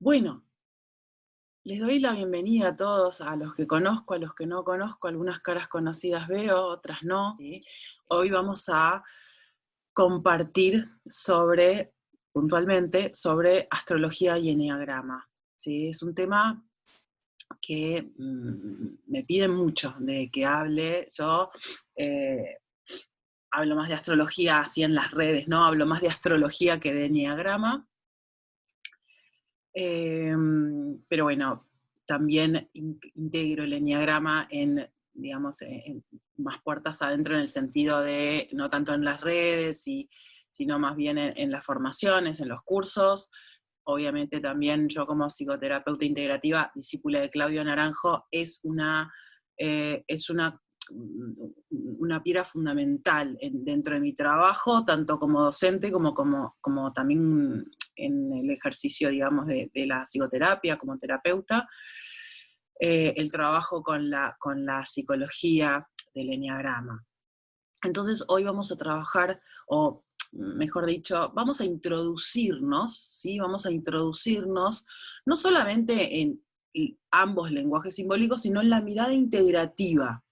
Bueno, les doy la bienvenida a todos, a los que conozco, a los que no conozco, algunas caras conocidas veo, otras no, ¿sí? Hoy vamos a compartir puntualmente, sobre astrología y eneagrama, ¿sí? Es un tema que me piden mucho de que hable. Yo hablo más de astrología así en las redes, ¿no? Hablo más de astrología que de eneagrama. Pero bueno, también integro el eneagrama en, digamos, en más puertas adentro, en el sentido de no tanto en las redes, sino más bien en las formaciones, en los cursos. Obviamente también yo, como psicoterapeuta integrativa, discípula de Claudio Naranjo, es una piedra fundamental dentro de mi trabajo, tanto como docente como también en el ejercicio, digamos, de la psicoterapia como terapeuta. El trabajo con la psicología del eneagrama. Entonces hoy vamos a trabajar, o mejor dicho, vamos a introducirnos, ¿sí? Vamos a introducirnos no solamente en ambos lenguajes simbólicos, sino en la mirada integrativa.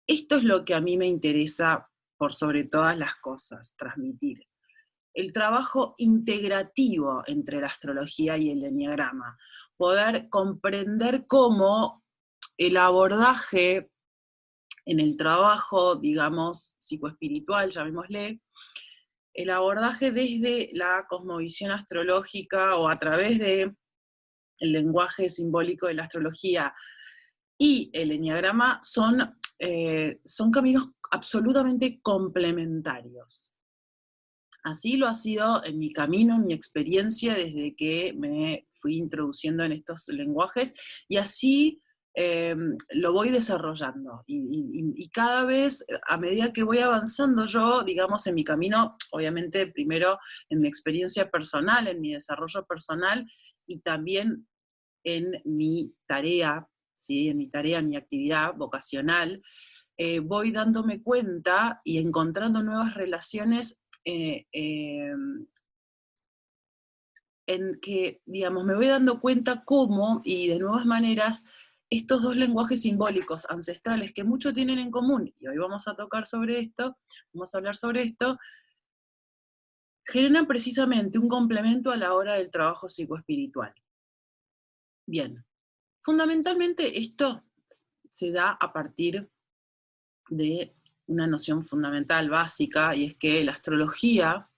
Esto es lo que a mí me interesa por sobre todas las cosas, transmitir. El trabajo integrativo entre la astrología y el eneagrama. Poder comprender cómo el abordaje en el trabajo, digamos, psicoespiritual, llamémosle, el abordaje desde la cosmovisión astrológica o a través del lenguaje simbólico de la astrología y el eneagrama son caminos absolutamente complementarios. Así lo ha sido en mi camino, en mi experiencia, desde que me fui introduciendo en estos lenguajes, y así lo voy desarrollando. Y cada vez, a medida que voy avanzando yo, digamos, en mi camino, obviamente primero en mi experiencia personal, en mi desarrollo personal, y también en mi tarea, ¿sí? En mi actividad vocacional, voy dándome cuenta y encontrando nuevas relaciones en que, digamos, me voy dando cuenta cómo, y de nuevas maneras, estos dos lenguajes simbólicos ancestrales que mucho tienen en común, y hoy vamos a tocar sobre esto, vamos a hablar sobre esto, generan precisamente un complemento a la hora del trabajo psicoespiritual. Bien, fundamentalmente esto se da a partir de una noción fundamental, básica, y es que la astrología,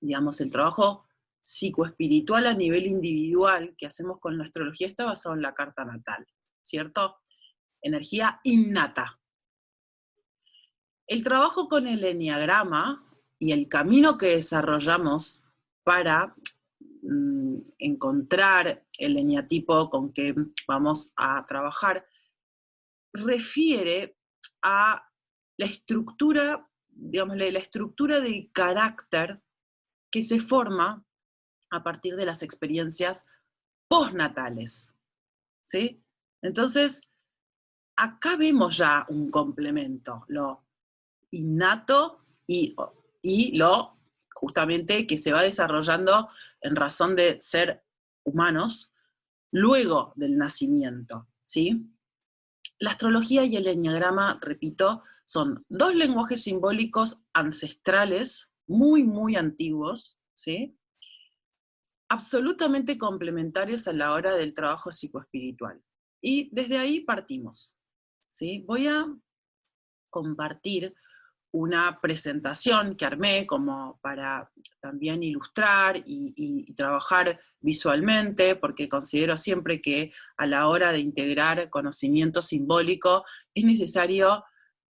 digamos, el trabajo psicoespiritual a nivel individual que hacemos con la astrología está basado en la carta natal, ¿cierto? Energía innata. El trabajo con el eneagrama y el camino que desarrollamos para encontrar el eneatipo con que vamos a trabajar refiere a la estructura, digámosle, la estructura del carácter que se forma a partir de las experiencias postnatales, ¿sí? Entonces, acá vemos ya un complemento, lo innato y lo justamente que se va desarrollando en razón de ser humanos luego del nacimiento, ¿sí? La astrología y el eneagrama, repito, son dos lenguajes simbólicos ancestrales, muy, muy antiguos, ¿sí? Absolutamente complementarios a la hora del trabajo psicoespiritual. Y desde ahí partimos, ¿sí? Voy a compartir una presentación que armé como para también ilustrar y trabajar visualmente, porque considero siempre que a la hora de integrar conocimiento simbólico es necesario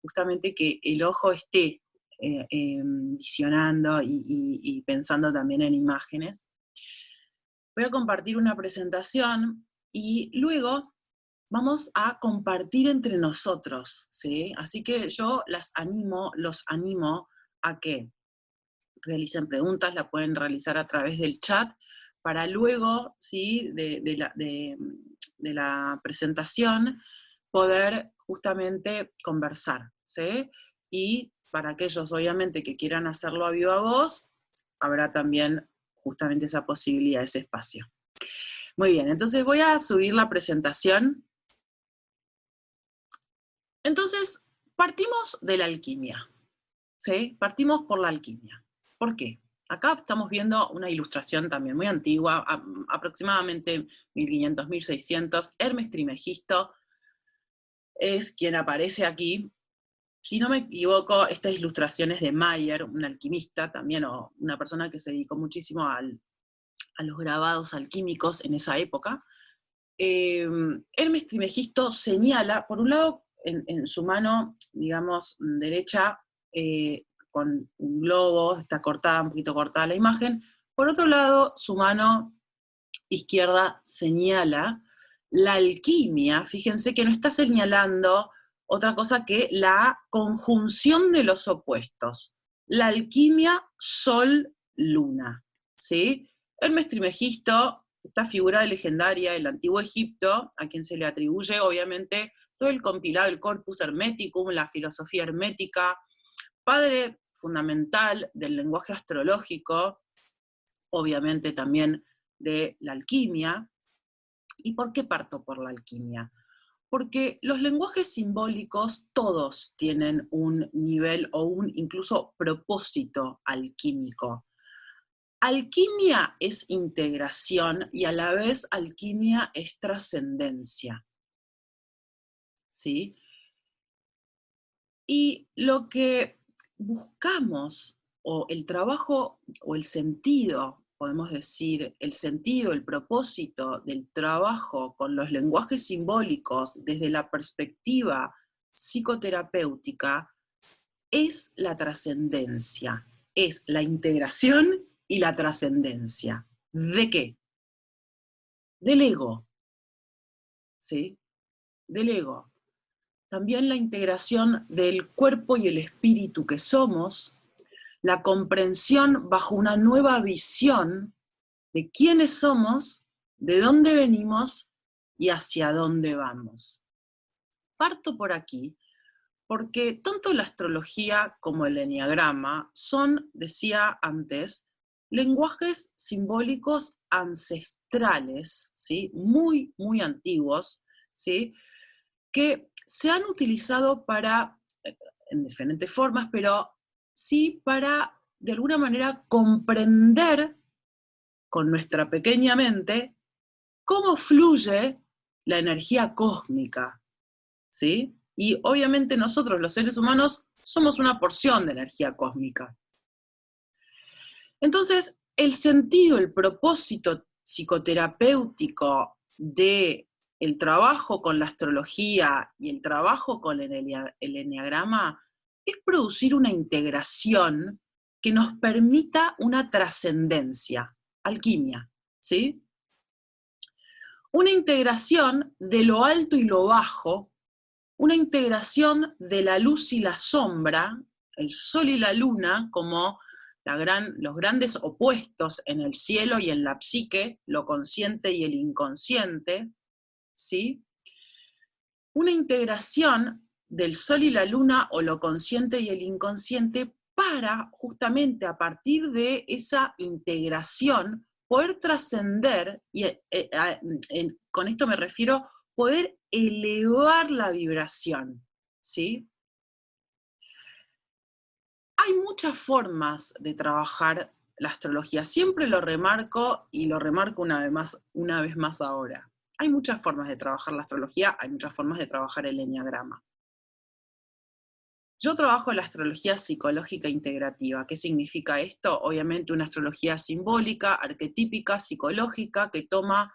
justamente que el ojo esté visionando y pensando también en imágenes. Voy a compartir una presentación y luego vamos a compartir entre nosotros, ¿sí? Así que yo los animo a que realicen preguntas, la pueden realizar a través del chat, para luego, ¿sí? De la presentación, poder justamente conversar, ¿sí? Y para aquellos, obviamente, que quieran hacerlo a viva voz, habrá también justamente esa posibilidad, ese espacio. Muy bien, entonces voy a subir la presentación. Entonces, partimos de la alquimia, ¿sí? Partimos por la alquimia. ¿Por qué? Acá estamos viendo una ilustración también muy antigua, aproximadamente 1500, 1600. Hermes Trismegisto es quien aparece aquí. Si no me equivoco, estas ilustraciones de Mayer, un alquimista también, o una persona que se dedicó muchísimo a los grabados alquímicos en esa época. Hermes Trismegisto señala, por un lado, en su mano, digamos, derecha, con un globo, está cortada, un poquito cortada la imagen. Por otro lado, su mano izquierda señala la alquimia. Fíjense que no está señalando otra cosa que la conjunción de los opuestos. La alquimia Sol-Luna, ¿sí? Hermes Trismegisto, esta figura legendaria del antiguo Egipto, a quien se le atribuye, obviamente, todo el compilado, el corpus hermeticum, la filosofía hermética, padre fundamental del lenguaje astrológico, obviamente también de la alquimia. ¿Y por qué parto por la alquimia? Porque los lenguajes simbólicos todos tienen un nivel o un incluso propósito alquímico. Alquimia es integración y a la vez alquimia es trascendencia, ¿sí? Y lo que buscamos, o el trabajo, o el sentido, podemos decir, el sentido, el propósito del trabajo con los lenguajes simbólicos desde la perspectiva psicoterapéutica, es la trascendencia, es la integración y la trascendencia. ¿De qué? Del ego, ¿sí? Del ego. También la integración del cuerpo y el espíritu que somos, la comprensión bajo una nueva visión de quiénes somos, de dónde venimos y hacia dónde vamos. Parto por aquí porque tanto la astrología como el eneagrama son, decía antes, lenguajes simbólicos ancestrales, ¿sí? Muy, muy antiguos, ¿sí? Que se han utilizado para, en diferentes formas, pero sí para, de alguna manera, comprender con nuestra pequeña mente cómo fluye la energía cósmica, ¿sí? Y obviamente nosotros, los seres humanos, somos una porción de energía cósmica. Entonces, el sentido, el propósito psicoterapéutico de el trabajo con la astrología y el trabajo con el eneagrama es producir una integración que nos permita una trascendencia, alquimia, ¿sí? Una integración de lo alto y lo bajo, una integración de la luz y la sombra, el sol y la luna como los grandes opuestos en el cielo y en la psique, lo consciente y el inconsciente, ¿sí? Una integración del sol y la luna o lo consciente y el inconsciente para justamente a partir de esa integración poder trascender, y con esto me refiero, poder elevar la vibración, ¿sí? Hay muchas formas de trabajar la astrología, siempre lo remarco y lo remarco una vez más ahora. Hay muchas formas de trabajar la astrología, hay muchas formas de trabajar el eneagrama. Yo trabajo la astrología psicológica integrativa. ¿Qué significa esto? Obviamente una astrología simbólica, arquetípica, psicológica, que toma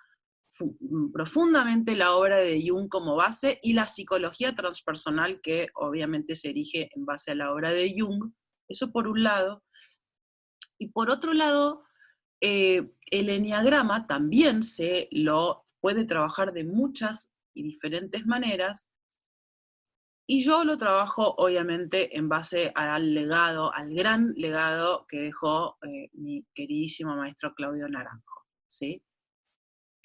profundamente la obra de Jung como base, y la psicología transpersonal, que obviamente se erige en base a la obra de Jung. Eso por un lado. Y por otro lado, el eneagrama también se lo puede trabajar de muchas y diferentes maneras, y yo lo trabajo obviamente en base al legado, al gran legado que dejó mi queridísimo maestro Claudio Naranjo, ¿sí?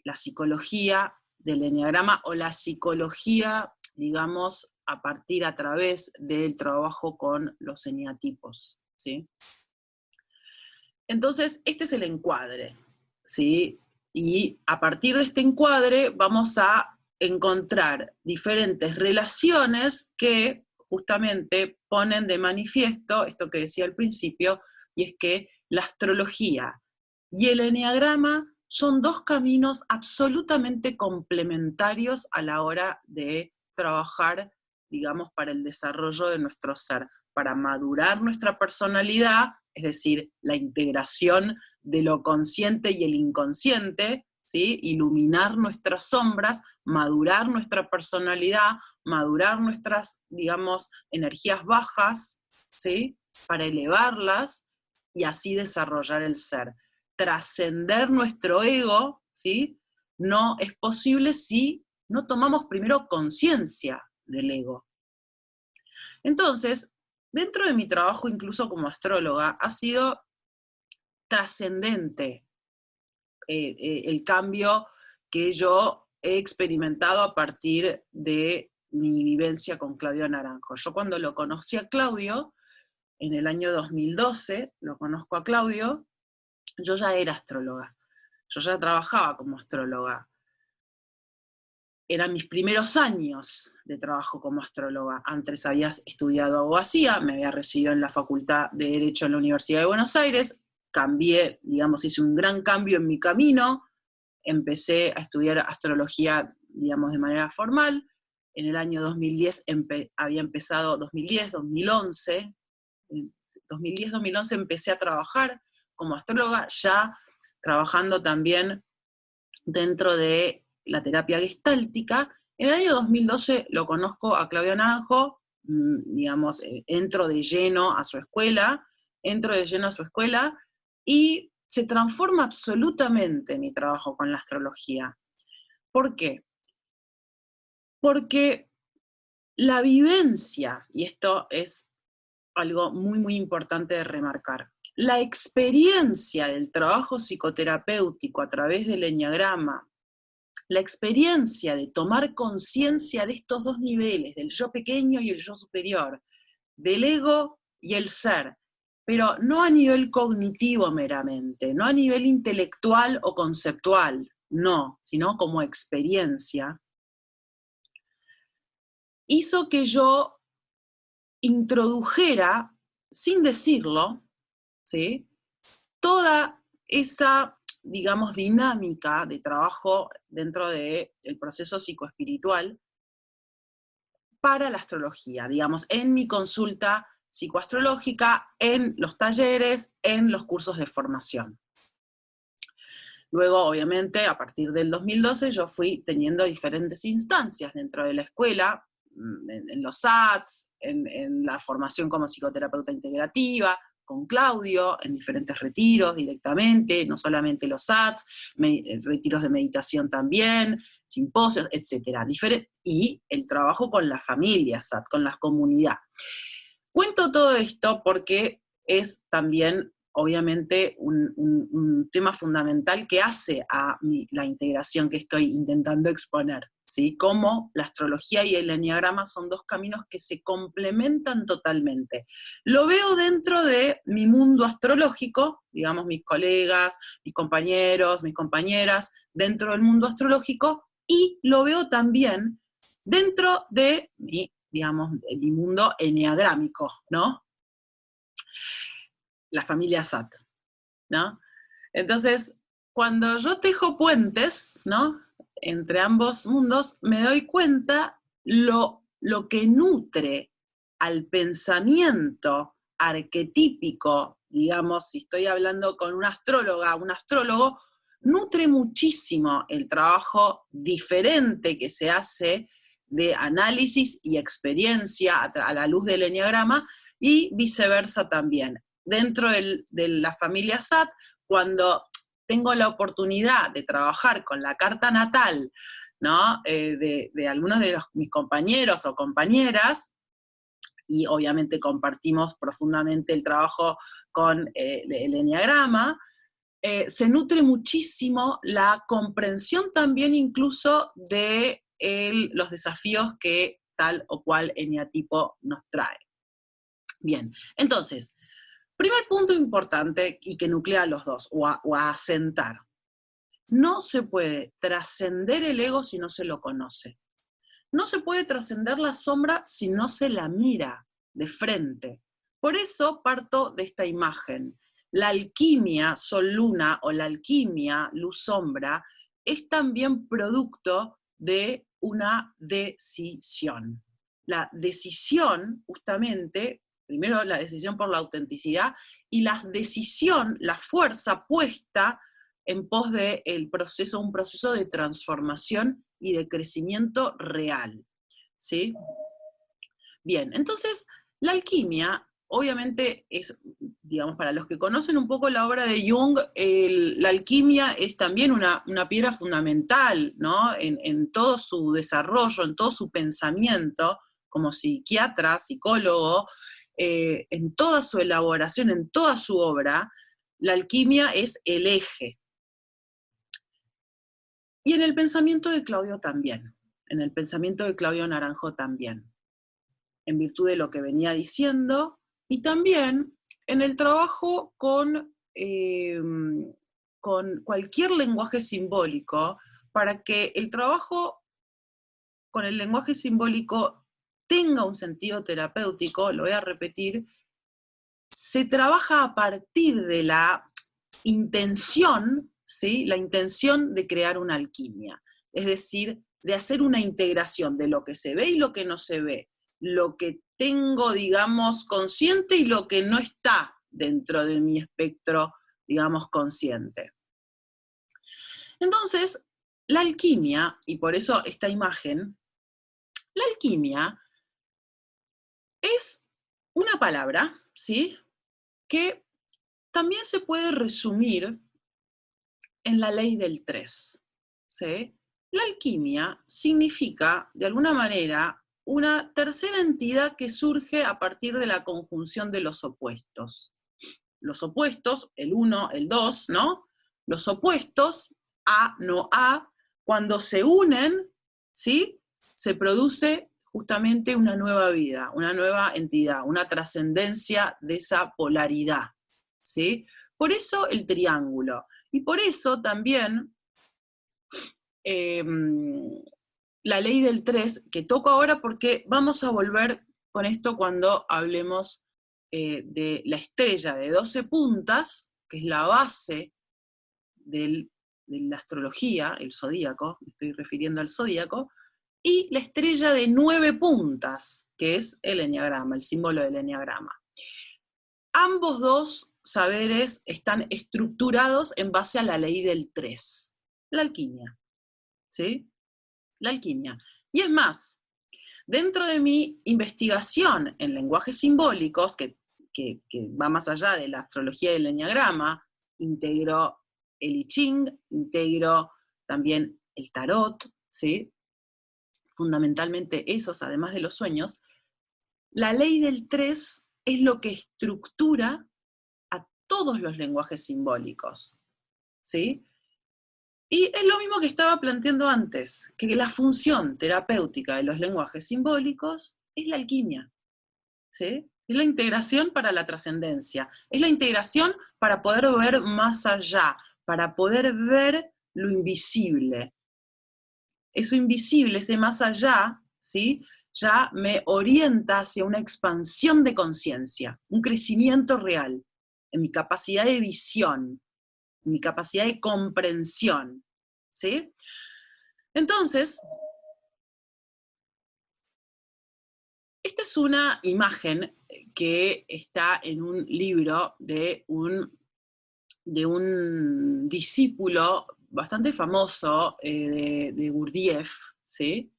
La psicología del eneagrama, o la psicología, digamos, a través del trabajo con los eneatipos, ¿sí? Entonces, este es el encuadre, ¿sí? Y a partir de este encuadre vamos a encontrar diferentes relaciones que justamente ponen de manifiesto esto que decía al principio, y es que la astrología y el eneagrama son dos caminos absolutamente complementarios a la hora de trabajar, digamos, para el desarrollo de nuestro ser, para madurar nuestra personalidad, es decir, la integración de lo consciente y el inconsciente, ¿sí? Iluminar nuestras sombras, madurar nuestra personalidad, madurar nuestras, digamos, energías bajas, ¿sí? Para elevarlas y así desarrollar el ser. Trascender nuestro ego, ¿sí? No es posible si no tomamos primero conciencia del ego. Entonces, dentro de mi trabajo, incluso como astróloga, ha sido trascendente el cambio que yo he experimentado a partir de mi vivencia con Claudio Naranjo. Yo cuando lo conocí a Claudio, en el año 2012, lo conozco a Claudio, yo ya era astróloga, yo ya trabajaba como astróloga. Eran mis primeros años de trabajo como astróloga. Antes había estudiado abogacía, me había recibido en la Facultad de Derecho en la Universidad de Buenos Aires, cambié, digamos, hice un gran cambio en mi camino, empecé a estudiar astrología, digamos, de manera formal. En el año 2010 había empezado, 2010, 2011, 2010, 2011 empecé a trabajar como astróloga, ya trabajando también dentro de la terapia gestáltica. En el año 2012 lo conozco a Claudio Naranjo, digamos, entro de lleno a su escuela, y se transforma absolutamente mi trabajo con la astrología. ¿Por qué? Porque la vivencia, y esto es algo muy, muy importante de remarcar, la experiencia del trabajo psicoterapéutico a través del eneagrama, la experiencia de tomar conciencia de estos dos niveles, del yo pequeño y el yo superior, del ego y el ser, pero no a nivel cognitivo meramente, no a nivel intelectual o conceptual, no, sino como experiencia, hizo que yo introdujera, sin decirlo, ¿sí?, toda esa, digamos, dinámica de trabajo dentro del proceso psicoespiritual para la astrología, digamos, en mi consulta psicoastrológica, en los talleres, en los cursos de formación. Luego, obviamente, a partir del 2012, yo fui teniendo diferentes instancias dentro de la escuela, en los SATs, en la formación como psicoterapeuta integrativa, con Claudio, en diferentes retiros directamente, no solamente los SATs, retiros de meditación también, simposios, etc. Y el trabajo con la familia SAT, con la comunidad. Cuento todo esto porque es también, obviamente, un tema fundamental que hace a la integración que estoy intentando exponer, ¿sí? Cómo la astrología y el eneagrama son dos caminos que se complementan totalmente. Lo veo dentro de mi mundo astrológico, digamos, mis colegas, mis compañeros, mis compañeras, dentro del mundo astrológico, y lo veo también dentro de digamos, mi mundo eneagrámico, ¿no? La familia SAT, ¿no? Entonces, cuando yo tejo puentes, ¿no?, entre ambos mundos, me doy cuenta lo que nutre al pensamiento arquetípico, digamos, si estoy hablando con una astróloga, un astrólogo, nutre muchísimo el trabajo diferente que se hace de análisis y experiencia a la luz del eneagrama, y viceversa también. Dentro de la familia SAT, cuando tengo la oportunidad de trabajar con la carta natal, ¿no?, de algunos de mis compañeros o compañeras, y obviamente compartimos profundamente el trabajo con el eneagrama, se nutre muchísimo la comprensión también incluso de los desafíos que tal o cual eneatipo nos trae. Bien, entonces, primer punto importante y que nuclea a los dos, o a asentar. No se puede trascender el ego si no se lo conoce. No se puede trascender la sombra si no se la mira de frente. Por eso parto de esta imagen. La alquimia sol-luna o la alquimia luz-sombra es también producto de una decisión. La decisión, justamente, primero la decisión por la autenticidad y la decisión, la fuerza puesta en pos del proceso, un proceso de transformación y de crecimiento real, ¿sí? Bien, entonces la alquimia, obviamente, es, digamos, para los que conocen un poco la obra de Jung, la alquimia es también una piedra fundamental, ¿no? En todo su desarrollo, en todo su pensamiento, como psiquiatra, psicólogo, en toda su elaboración, en toda su obra, la alquimia es el eje. Y en el pensamiento de Claudio también, en el pensamiento de Claudio Naranjo también, en virtud de lo que venía diciendo, y también en el trabajo con cualquier lenguaje simbólico, para que el trabajo con el lenguaje simbólico tenga un sentido terapéutico, lo voy a repetir, se trabaja a partir de la intención, ¿sí? La intención de crear una alquimia, es decir, de hacer una integración de lo que se ve y lo que no se ve, lo que tengo, digamos, consciente y lo que no está dentro de mi espectro, digamos, consciente. Entonces, la alquimia, y por eso esta imagen, la alquimia es una palabra, ¿sí? Que también se puede resumir en la ley del 3. ¿Sí? La alquimia significa, de alguna manera, una tercera entidad que surge a partir de la conjunción de los opuestos. Los opuestos, el 1, el 2, ¿no? Los opuestos, A, no A, cuando se unen, ¿sí? Se produce justamente una nueva vida, una nueva entidad, una trascendencia de esa polaridad, ¿sí? Por eso el triángulo. Y por eso también la ley del 3, que toco ahora porque vamos a volver con esto cuando hablemos de la estrella de 12 puntas, que es la base de la astrología, el zodíaco, me estoy refiriendo al zodíaco, y la estrella de 9 puntas, que es el eneagrama, el símbolo del eneagrama. Ambos dos saberes están estructurados en base a la ley del 3, la alquimia, ¿sí? La alquimia. Y es más, dentro de mi investigación en lenguajes simbólicos, que va más allá de la astrología del eneagrama, integro el I Ching, integro también el tarot, ¿sí? Fundamentalmente esos, además de los sueños, la ley del 3 es lo que estructura a todos los lenguajes simbólicos, ¿sí? Y es lo mismo que estaba planteando antes, que la función terapéutica de los lenguajes simbólicos es la alquimia, ¿sí? Es la integración para la trascendencia, es la integración para poder ver más allá, para poder ver lo invisible. Eso invisible, ese más allá, ¿sí? Ya me orienta hacia una expansión de conciencia, un crecimiento real en mi capacidad de visión, en mi capacidad de comprensión, ¿sí? Entonces, esta es una imagen que está en un libro de un discípulo bastante famoso de Gurdjieff, ¿sí?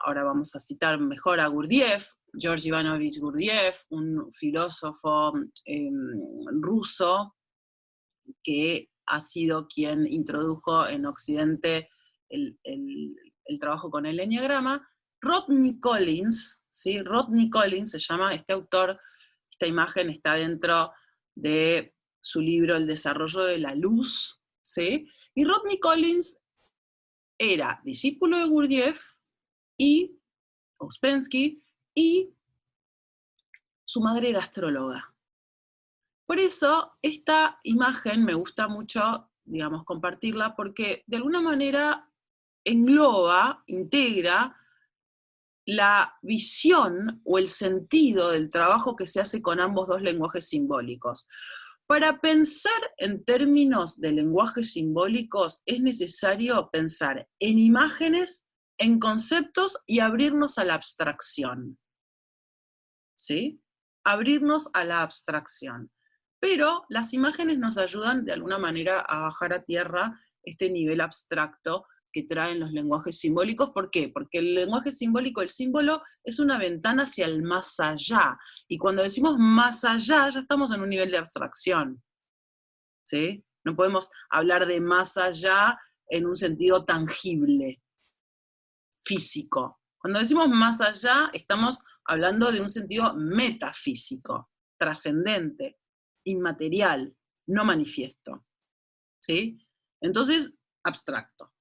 Ahora vamos a citar mejor a Gurdjieff, George Ivanovich Gurdjieff, un filósofo ruso que ha sido quien introdujo en Occidente el trabajo con el eneagrama. Rodney Collins, ¿sí? Rodney Collins se llama este autor, esta imagen está dentro de su libro El desarrollo de la luz, ¿sí? Y Rodney Collins era discípulo de Gurdjieff y Ouspensky, y su madre era astróloga. Por eso esta imagen me gusta mucho digamos, compartirla, porque de alguna manera engloba, integra la visión o el sentido del trabajo que se hace con ambos dos lenguajes simbólicos. Para pensar en términos de lenguajes simbólicos es necesario pensar en imágenes, en conceptos y abrirnos a la abstracción. ¿Sí? Abrirnos a la abstracción. Pero las imágenes nos ayudan de alguna manera a bajar a tierra este nivel abstracto que traen los lenguajes simbólicos. ¿Por qué? Porque el lenguaje simbólico, el símbolo, es una ventana hacia el más allá. Y cuando decimos más allá, ya estamos en un nivel de abstracción. ¿Sí? No podemos hablar de más allá en un sentido tangible, físico. Cuando decimos más allá, estamos hablando de un sentido metafísico, trascendente, inmaterial, no manifiesto. ¿Sí? Entonces, abstracto.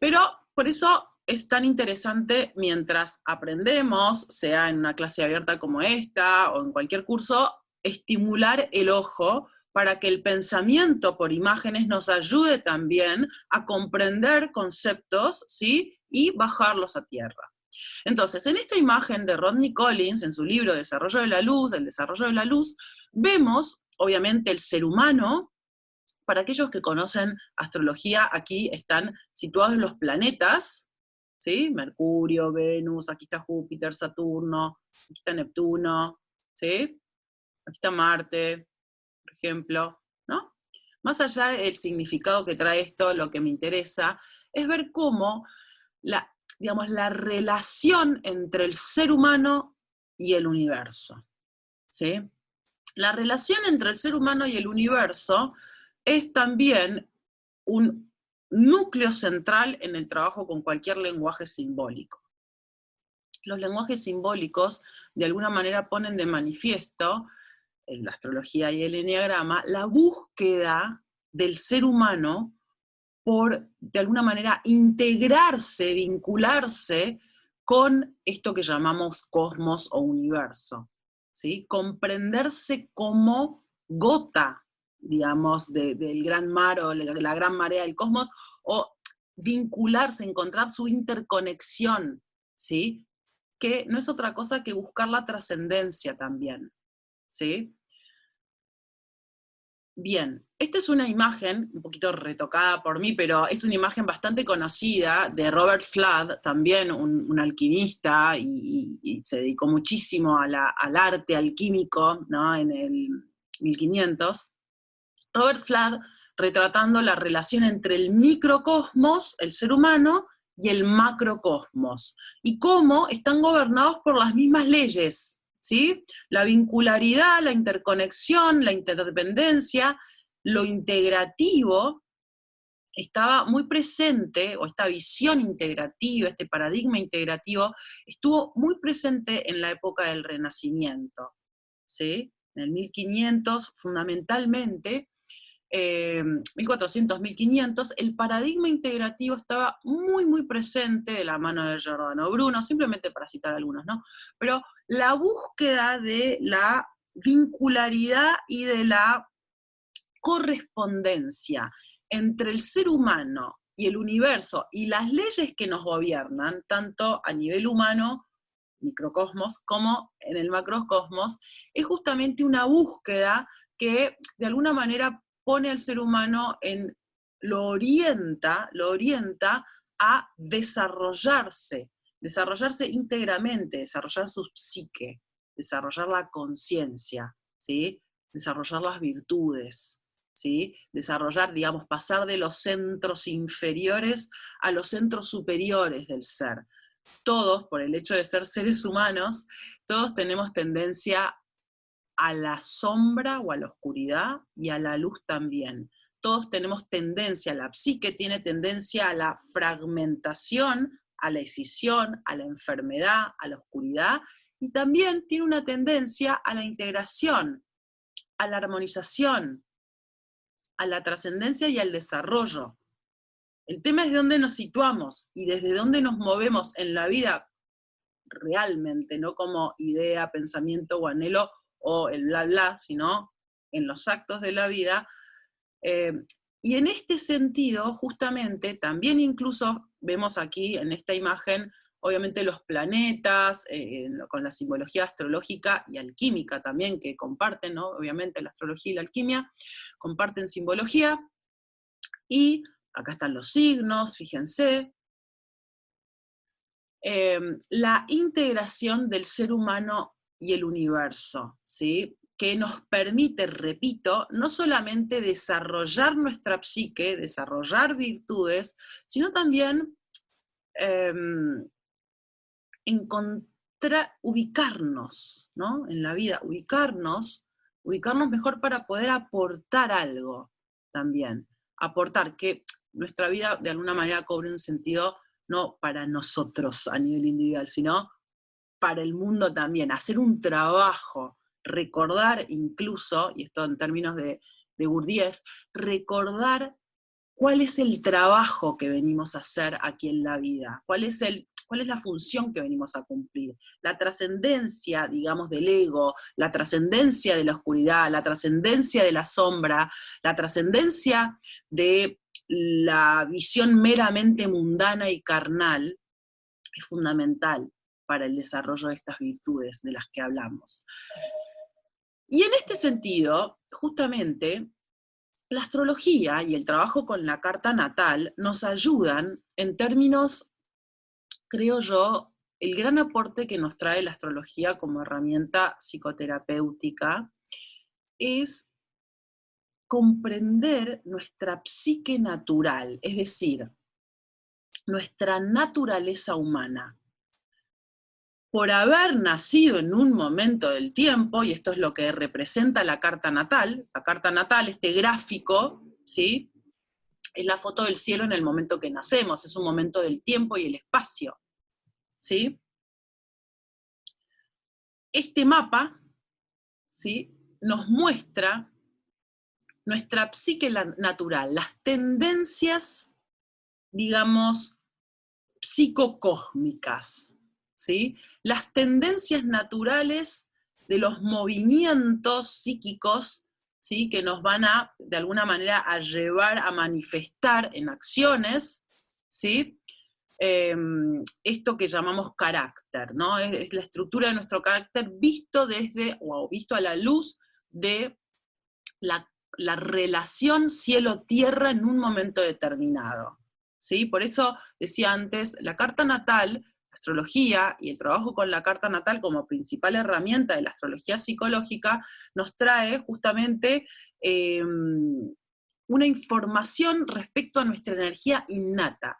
Pero por eso es tan interesante mientras aprendemos, sea en una clase abierta como esta o en cualquier curso, estimular el ojo para que el pensamiento por imágenes nos ayude también a comprender conceptos, ¿sí? Y bajarlos a tierra. Entonces, en esta imagen de Rodney Collins, en su libro Desarrollo de la Luz, el desarrollo de la luz, vemos, obviamente, el ser humano. Para aquellos que conocen astrología, aquí están situados los planetas, ¿sí? Mercurio, Venus, aquí está Júpiter, Saturno, aquí está Neptuno, ¿sí? Aquí está Marte, por ejemplo, ¿no? Más allá del significado que trae esto, lo que me interesa es ver cómo digamos, la relación entre el ser humano y el universo, ¿sí? La relación entre el ser humano y el universo es también un núcleo central en el trabajo con cualquier lenguaje simbólico. Los lenguajes simbólicos de alguna manera ponen de manifiesto, en la astrología y el eneagrama, la búsqueda del ser humano por, de alguna manera, integrarse, vincularse con esto que llamamos cosmos o universo, ¿sí? Comprenderse como gota, digamos, del gran mar o la gran marea del cosmos, o vincularse, encontrar su interconexión, ¿sí? Que no es otra cosa que buscar la trascendencia también, ¿sí? Bien, esta es una imagen, un poquito retocada por mí, pero es una imagen bastante conocida de Robert Flood, también un alquimista, y se dedicó muchísimo al arte alquímico, ¿no? En el 1500. Robert Flood retratando la relación entre el microcosmos, el ser humano, y el macrocosmos, y cómo están gobernados por las mismas leyes, ¿sí? La vincularidad, la interconexión, la interdependencia, lo integrativo, estaba muy presente, o esta visión integrativa, este paradigma integrativo, estuvo muy presente en la época del Renacimiento, ¿sí? En el 1500, fundamentalmente, 1400, 1500, el paradigma integrativo estaba muy, muy presente de la mano de Giordano Bruno, simplemente para citar algunos, ¿no? Pero la búsqueda de la vincularidad y de la correspondencia entre el ser humano y el universo y las leyes que nos gobiernan, tanto a nivel humano, microcosmos, como en el macrocosmos, es justamente una búsqueda que de alguna manera pone al ser humano lo orienta a desarrollarse íntegramente, desarrollar su psique, desarrollar la conciencia, ¿sí? Desarrollar las virtudes, ¿sí? Desarrollar, digamos, pasar de los centros inferiores a los centros superiores del ser. Todos, por el hecho de ser seres humanos, todos tenemos tendencia a la sombra o a la oscuridad y a la luz también. Todos tenemos tendencia, la psique tiene tendencia a la fragmentación, a la escisión, a la enfermedad, a la oscuridad, y también tiene una tendencia a la integración, a la armonización, a la trascendencia y al desarrollo. El tema es de dónde nos situamos y desde dónde nos movemos en la vida realmente, no como idea, pensamiento o anhelo o el bla bla, sino en los actos de la vida, Y en este sentido, justamente, también incluso vemos aquí en esta imagen, obviamente los planetas, con la simbología astrológica y alquímica también, que comparten, ¿no? Obviamente la astrología y la alquimia comparten simbología, y acá están los signos, fíjense, la integración del ser humano y el universo, ¿sí? Que nos permite, repito, no solamente desarrollar nuestra psique, desarrollar virtudes, sino también ubicarnos, ¿no? En la vida, ubicarnos mejor para poder aportar algo también. Aportar, que nuestra vida de alguna manera cobre un sentido no para nosotros a nivel individual, sino para el mundo también, hacer un trabajo, recordar incluso, y esto en términos de Gurdjieff, recordar cuál es el trabajo que venimos a hacer aquí en la vida, cuál es la función que venimos a cumplir, la trascendencia, digamos, del ego, la trascendencia de la oscuridad, la trascendencia de la sombra, la trascendencia de la visión meramente mundana y carnal, es fundamental para el desarrollo de estas virtudes de las que hablamos. Y en este sentido, justamente, la astrología y el trabajo con la carta natal nos ayudan en términos, creo yo, el gran aporte que nos trae la astrología como herramienta psicoterapéutica es comprender nuestra psique natural, es decir, nuestra naturaleza humana. Por haber nacido en un momento del tiempo, y esto es lo que representa la carta natal, este gráfico, ¿sí? Es la foto del cielo en el momento que nacemos, es un momento del tiempo y el espacio, ¿sí? Este mapa, ¿sí?, nos muestra nuestra psique natural, las tendencias, digamos, psicocósmicas, ¿sí? Las tendencias naturales de los movimientos psíquicos, ¿sí?, que nos van a, de alguna manera, a llevar a manifestar en acciones, ¿sí?, esto que llamamos carácter, ¿no? Es la estructura de nuestro carácter visto visto a la luz de la relación cielo-tierra en un momento determinado. ¿Sí? Por eso decía antes, la carta natal, la astrología y el trabajo con la carta natal como principal herramienta de la astrología psicológica, nos trae justamente una información respecto a nuestra energía innata.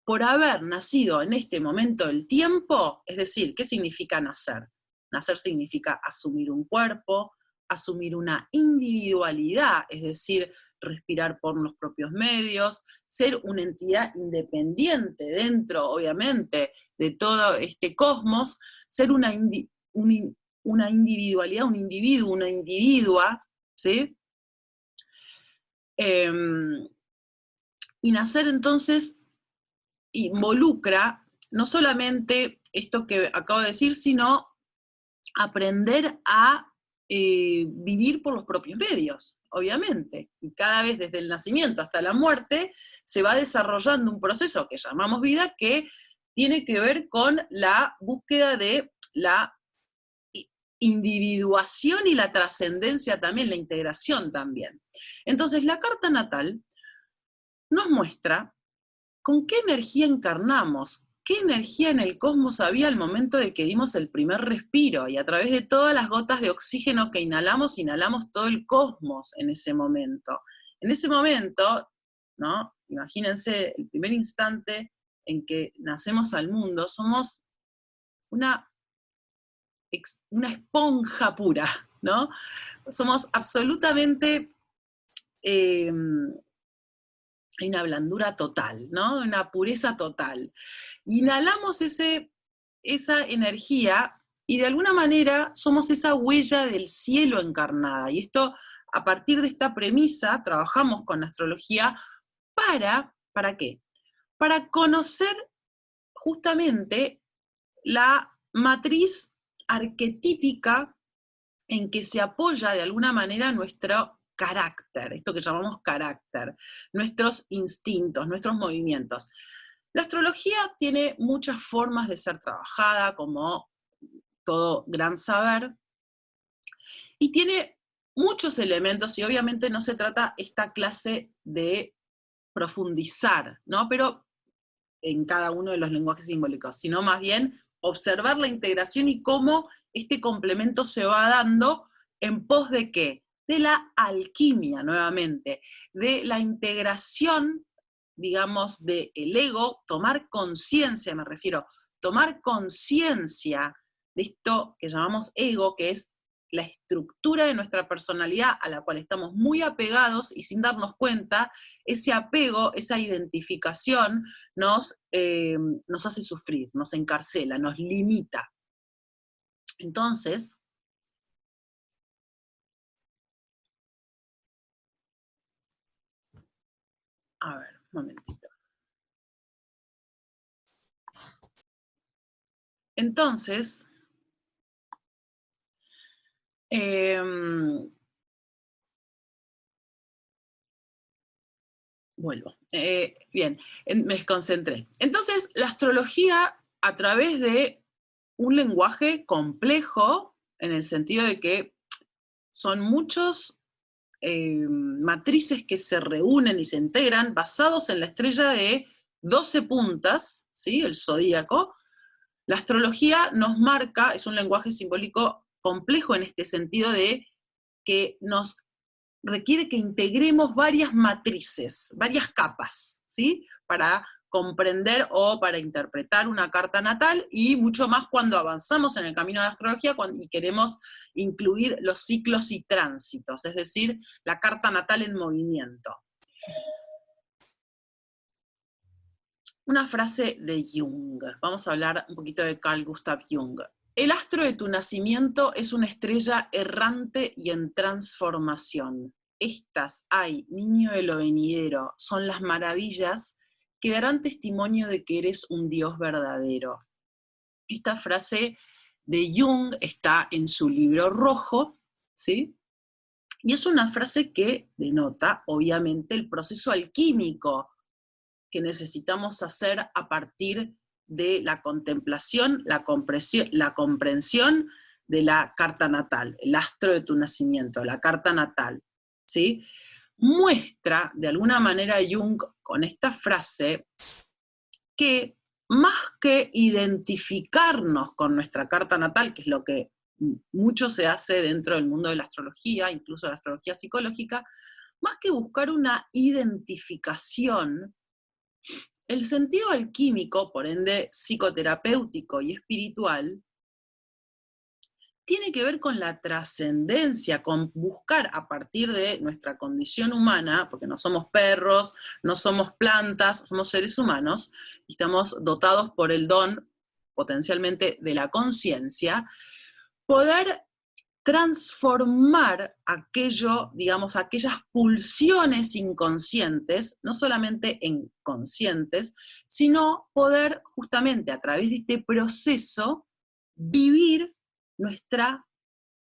Por haber nacido en este momento del tiempo, es decir, ¿qué significa nacer? Nacer significa asumir un cuerpo, asumir una individualidad, es decir, respirar por los propios medios, ser una entidad independiente dentro, obviamente, de todo este cosmos, ser una individualidad, un individuo, una individua, ¿sí? Y nacer entonces involucra no solamente esto que acabo de decir, sino aprender a vivir por los propios medios, obviamente. Y cada vez desde el nacimiento hasta la muerte se va desarrollando un proceso que llamamos vida, que tiene que ver con la búsqueda de la individuación y la trascendencia también, la integración también. Entonces la carta natal nos muestra con qué energía encarnamos, qué energía en el cosmos había al momento de que dimos el primer respiro, y a través de todas las gotas de oxígeno que inhalamos todo el cosmos en ese momento. En ese momento, ¿no? Imagínense el primer instante en que nacemos al mundo, somos una esponja pura, ¿no? Somos absolutamente hay una blandura total, ¿no? Una pureza total. Inhalamos esa energía y de alguna manera somos esa huella del cielo encarnada. Y esto, a partir de esta premisa, trabajamos con la astrología ¿para qué? Para conocer justamente la matriz arquetípica en que se apoya de alguna manera nuestro carácter, esto que llamamos carácter, nuestros instintos, nuestros movimientos. La astrología tiene muchas formas de ser trabajada, como todo gran saber, y tiene muchos elementos, y obviamente no se trata esta clase de profundizar, ¿no? Pero en cada uno de los lenguajes simbólicos, sino más bien observar la integración y cómo este complemento se va dando en pos de qué? De la alquimia, nuevamente, de la integración, digamos, del ego, tomar conciencia, me refiero, tomar conciencia de esto que llamamos ego, que es la estructura de nuestra personalidad a la cual estamos muy apegados y sin darnos cuenta, ese apego, esa identificación nos hace sufrir, nos encarcela, nos limita. Entonces, a ver, un momentito. Entonces, vuelvo. Bien, me desconcentré. Entonces, la astrología, a través de un lenguaje complejo, en el sentido de que son muchos matrices que se reúnen y se integran basados en la estrella de 12 puntas, ¿sí? El zodíaco. La astrología nos marca, es un lenguaje simbólico complejo en este sentido de que nos requiere que integremos varias matrices, varias capas, ¿sí? Para comprender o para interpretar una carta natal, y mucho más cuando avanzamos en el camino de la astrología y queremos incluir los ciclos y tránsitos, es decir, la carta natal en movimiento. Una frase de Jung. Vamos a hablar un poquito de Carl Gustav Jung. El astro de tu nacimiento es una estrella errante y en transformación. Estas, ay, niño de lo venidero, son las maravillas que darán testimonio de que eres un Dios verdadero. Esta frase de Jung está en su libro rojo, ¿sí? Y es una frase que denota, obviamente, el proceso alquímico que necesitamos hacer a partir de la contemplación, la comprensión de la carta natal, el astro de tu nacimiento, la carta natal, ¿sí? Muestra, de alguna manera, Jung, con esta frase, que más que identificarnos con nuestra carta natal, que es lo que mucho se hace dentro del mundo de la astrología, incluso la astrología psicológica, más que buscar una identificación, el sentido alquímico, por ende psicoterapéutico y espiritual, tiene que ver con la trascendencia, con buscar a partir de nuestra condición humana, porque no somos perros, no somos plantas, somos seres humanos, y estamos dotados por el don, potencialmente, de la conciencia, poder transformar aquello, digamos, aquellas pulsiones inconscientes, no solamente en conscientes, sino poder justamente a través de este proceso vivir nuestra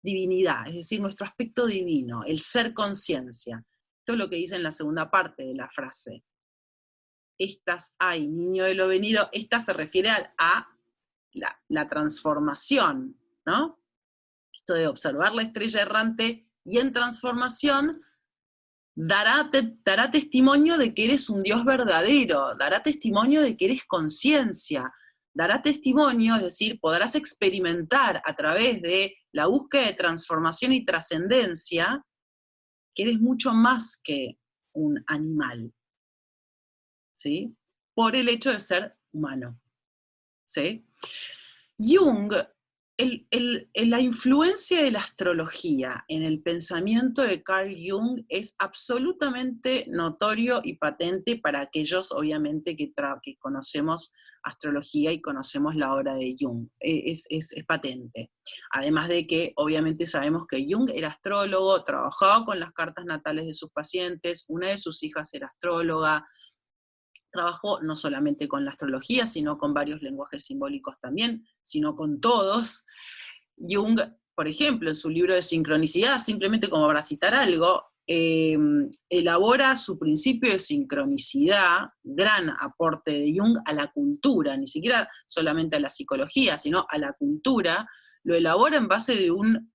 divinidad, es decir, nuestro aspecto divino, el ser conciencia. Esto es lo que dice en la segunda parte de la frase. Estas, ay, niño de lo venido, esta se refiere a la transformación, ¿no? Esto de observar la estrella errante y en transformación dará testimonio de que eres un Dios verdadero, dará testimonio de que eres conciencia, dará testimonio, es decir, podrás experimentar a través de la búsqueda de transformación y trascendencia que eres mucho más que un animal, ¿sí? Por el hecho de ser humano, ¿sí? Jung, la influencia de la astrología en el pensamiento de Carl Jung es absolutamente notorio y patente para aquellos, obviamente, que conocemos astrología y conocemos la obra de Jung. Es patente. Además de que, obviamente, sabemos que Jung era astrólogo, trabajaba con las cartas natales de sus pacientes, una de sus hijas era astróloga, trabajó no solamente con la astrología, sino con varios lenguajes simbólicos también, sino con todos. Jung, por ejemplo, en su libro de sincronicidad, simplemente como para citar algo, elabora su principio de sincronicidad, gran aporte de Jung a la cultura, ni siquiera solamente a la psicología, sino a la cultura, lo elabora en base de un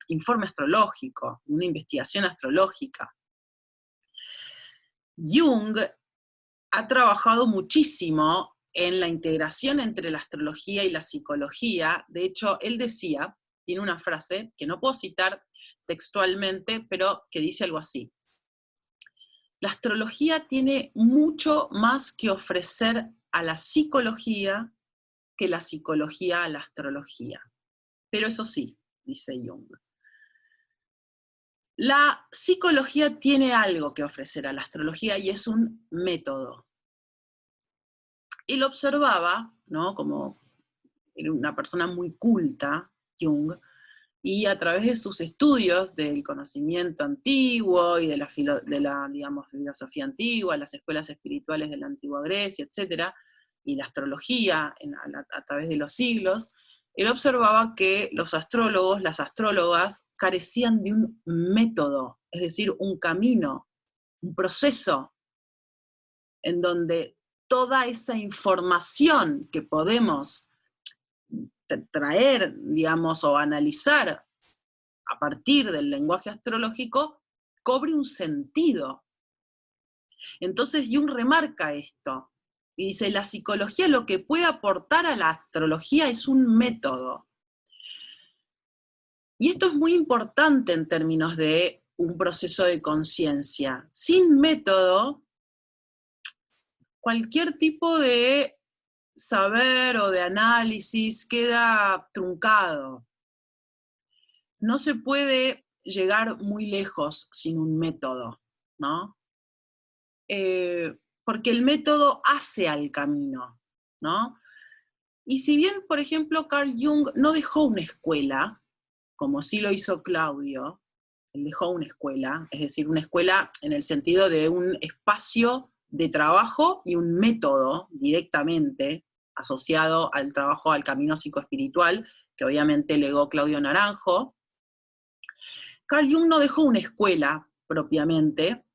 informe astrológico, una investigación astrológica. Jung ha trabajado muchísimo en la integración entre la astrología y la psicología. De hecho, él decía, tiene una frase que no puedo citar textualmente, pero que dice algo así: la astrología tiene mucho más que ofrecer a la psicología que la psicología a la astrología. Pero eso sí, dice Jung, la psicología tiene algo que ofrecer a la astrología y es un método. Él observaba, ¿no?, como era una persona muy culta, Jung, y a través de sus estudios del conocimiento antiguo y de la digamos, filosofía antigua, las escuelas espirituales de la antigua Grecia, etc., y la astrología a través de los siglos, él observaba que los astrólogos, las astrólogas, carecían de un método, es decir, un camino, un proceso, en donde toda esa información que podemos traer, digamos, o analizar a partir del lenguaje astrológico, cobre un sentido. Entonces Jung remarca esto, y dice, la psicología lo que puede aportar a la astrología es un método. Y esto es muy importante en términos de un proceso de conciencia. Sin método, cualquier tipo de saber o de análisis queda truncado. No se puede llegar muy lejos sin un método, ¿no? Porque el método hace al camino, ¿no? Y si bien, por ejemplo, Carl Jung no dejó una escuela, como sí lo hizo Claudio, él dejó una escuela, es decir, una escuela en el sentido de un espacio de trabajo y un método directamente asociado al trabajo, al camino psicoespiritual, que obviamente legó Claudio Naranjo. Carl Jung no dejó una escuela propiamente,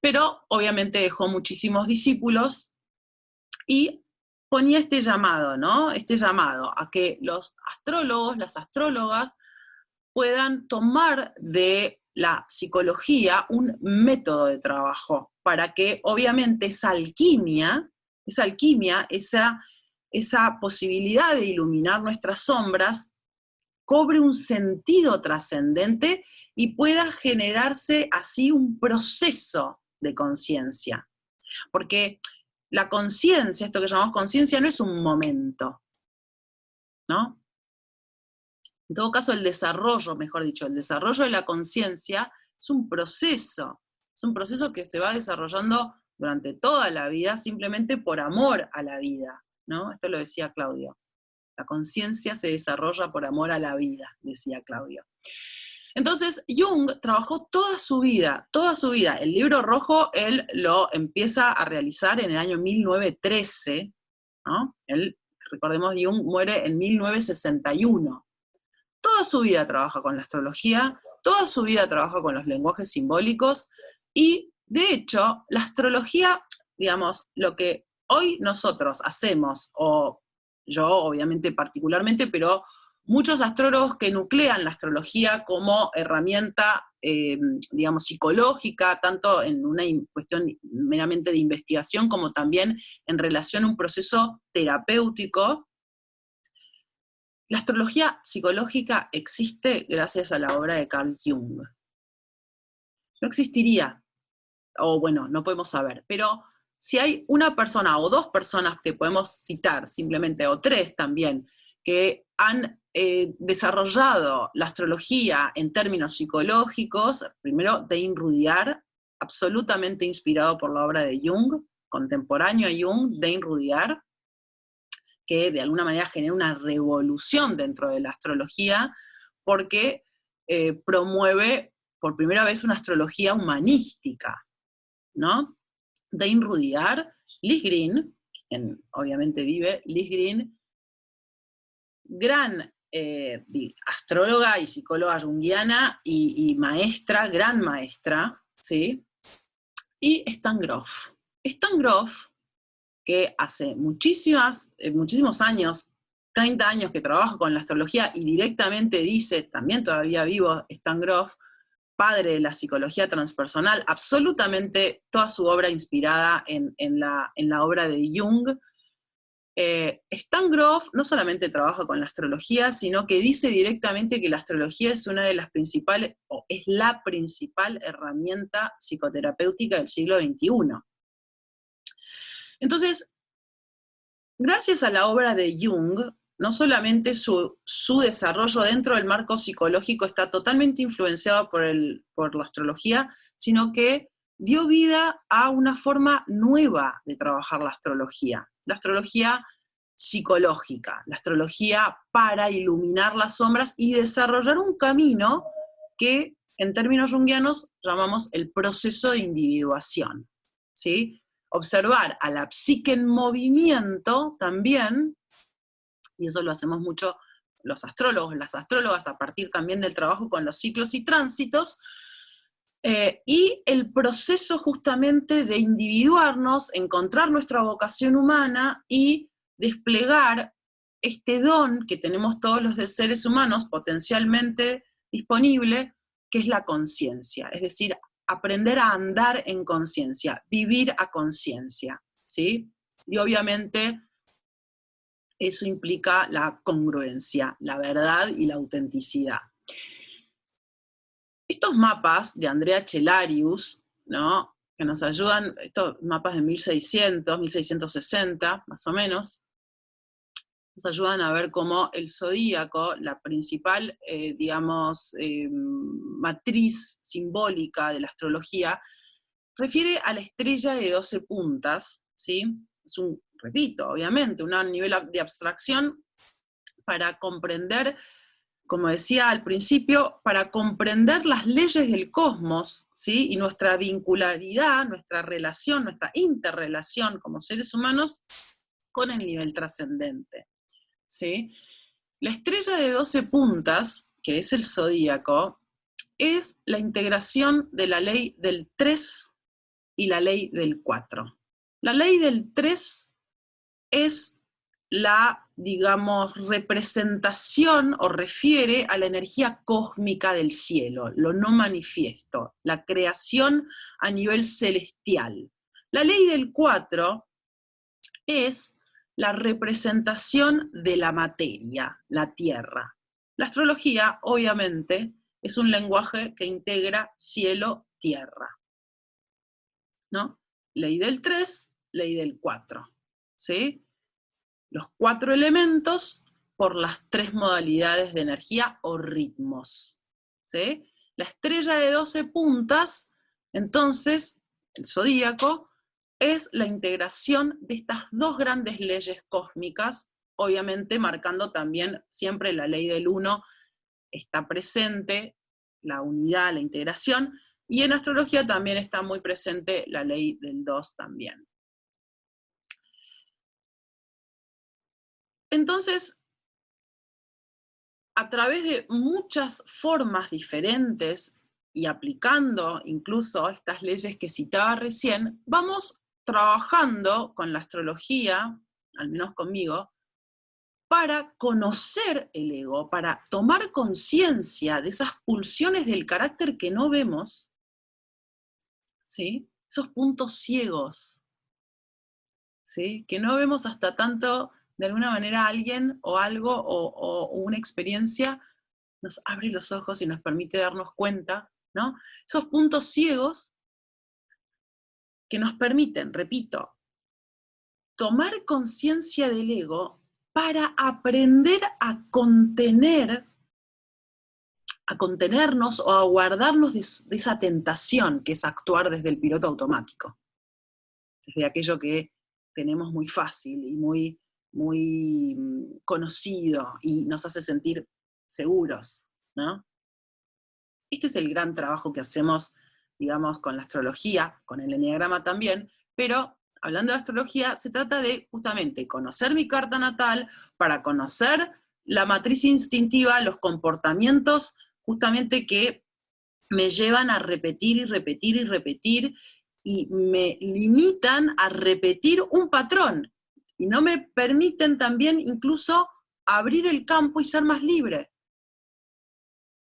pero obviamente dejó muchísimos discípulos y ponía este llamado, ¿no? Este llamado a que los astrólogos, las astrólogas, puedan tomar de la psicología un método de trabajo, para que obviamente esa alquimia, esa posibilidad de iluminar nuestras sombras, cobre un sentido trascendente y pueda generarse así un proceso de conciencia. Porque la conciencia, esto que llamamos conciencia, no es un momento, ¿no? En todo caso, el desarrollo, mejor dicho, el desarrollo de la conciencia es un proceso que se va desarrollando durante toda la vida simplemente por amor a la vida, ¿no? Esto lo decía Claudio. La conciencia se desarrolla por amor a la vida, decía Claudio. Entonces, Jung trabajó toda su vida. El libro rojo él lo empieza a realizar en el año 1913, ¿no? Él, recordemos, Jung muere en 1961. Toda su vida trabaja con la astrología, toda su vida trabaja con los lenguajes simbólicos, y de hecho, la astrología, digamos, lo que hoy nosotros hacemos, o yo obviamente particularmente, pero muchos astrólogos que nuclean la astrología como herramienta, digamos, psicológica, tanto en una cuestión meramente de investigación, como también en relación a un proceso terapéutico. La astrología psicológica existe gracias a la obra de Carl Jung. No existiría, o bueno, no podemos saber, pero si hay una persona o dos personas que podemos citar simplemente, o tres también, que han desarrollado la astrología en términos psicológicos, primero Dain Rudyard, absolutamente inspirado por la obra de Jung, contemporáneo a Jung, Dain Rudyard, que de alguna manera genera una revolución dentro de la astrología, porque promueve por primera vez una astrología humanística, ¿no? Dain Rudyard, Lis Green, quien obviamente vive, Lis Green, gran astróloga y psicóloga junguiana y maestra, gran maestra, ¿sí? Y Stan Grof. Stan Grof, que hace muchísimos años, 30 años que trabaja con la astrología y directamente dice, también todavía vivo Stan Grof, padre de la psicología transpersonal, absolutamente toda su obra inspirada en la obra de Jung. Stan Grof no solamente trabaja con la astrología, sino que dice directamente que la astrología es una de las principales, o es la principal herramienta psicoterapéutica del siglo XXI. Entonces, gracias a la obra de Jung, no solamente su desarrollo dentro del marco psicológico está totalmente influenciado por la astrología, sino que dio vida a una forma nueva de trabajar la astrología psicológica, la astrología para iluminar las sombras y desarrollar un camino que en términos junguianos llamamos el proceso de individuación, ¿sí? Observar a la psique en movimiento también, y eso lo hacemos mucho los astrólogos, las astrólogas, a partir también del trabajo con los ciclos y tránsitos, y el proceso justamente de individuarnos, encontrar nuestra vocación humana y desplegar este don que tenemos todos los seres humanos potencialmente disponible, que es la conciencia, es decir, aprender a andar en conciencia, vivir a conciencia, ¿sí? Y obviamente eso implica la congruencia, la verdad y la autenticidad. Estos mapas de Andrea Cellarius, ¿no?, que nos ayudan, estos mapas de 1600, 1660, más o menos, nos ayudan a ver cómo el zodíaco, la principal, matriz simbólica de la astrología, refiere a la estrella de 12 puntas, ¿sí? Es repito, obviamente, un nivel de abstracción para comprender, como decía al principio, para comprender las leyes del cosmos, ¿sí? Y nuestra vincularidad, nuestra relación, nuestra interrelación como seres humanos con el nivel trascendente, ¿sí? La estrella de 12 puntas, que es el zodíaco, es la integración de la ley del 3 y la ley del 4. La ley del 3 es la, digamos, representación o refiere a la energía cósmica del cielo, lo no manifiesto, la creación a nivel celestial. La ley del 4 es la representación de la materia, la tierra. La astrología, obviamente, es un lenguaje que integra cielo-tierra, ¿no? Ley del 3, ley del 4, ¿sí? Los 4 elementos por las 3 modalidades de energía o ritmos, ¿sí? La estrella de 12 puntas, entonces, el zodíaco, es la integración de estas 2 grandes leyes cósmicas, obviamente marcando también siempre la ley del 1, está presente la unidad, la integración, y en astrología también está muy presente la ley del 2 también. Entonces, a través de muchas formas diferentes y aplicando incluso estas leyes que citaba recién, vamos trabajando con la astrología, al menos conmigo, para conocer el ego, para tomar conciencia de esas pulsiones del carácter que no vemos, ¿sí? Esos puntos ciegos, ¿sí? Que no vemos hasta tanto, de alguna manera, alguien o algo o una experiencia nos abre los ojos y nos permite darnos cuenta, ¿no? Esos puntos ciegos que nos permiten, repito, tomar conciencia del ego para aprender a contenernos o a guardarnos de esa tentación que es actuar desde el piloto automático, desde aquello que tenemos muy fácil y muy, muy conocido y nos hace sentir seguros, ¿no? Este es el gran trabajo que hacemos, digamos, con la astrología, con el enneagrama también, pero hablando de astrología, se trata de justamente conocer mi carta natal para conocer la matriz instintiva, los comportamientos justamente que me llevan a repetir y repetir y repetir, y me limitan a repetir un patrón, y no me permiten también incluso abrir el campo y ser más libre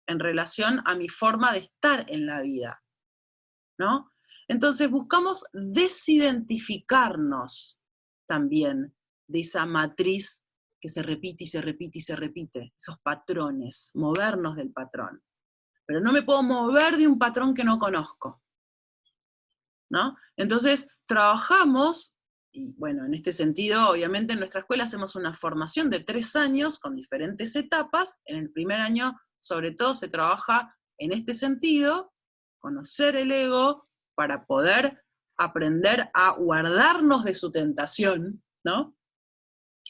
en relación a mi forma de estar en la vida, ¿no? Entonces buscamos desidentificarnos también de esa matriz que se repite y se repite y se repite, esos patrones, movernos del patrón. Pero no me puedo mover de un patrón que no conozco, ¿no? Entonces trabajamos, y bueno, en este sentido, obviamente en nuestra escuela hacemos una formación de 3 años con diferentes etapas. En el primer año, sobre todo, se trabaja en este sentido, conocer el ego para poder aprender a guardarnos de su tentación, ¿no?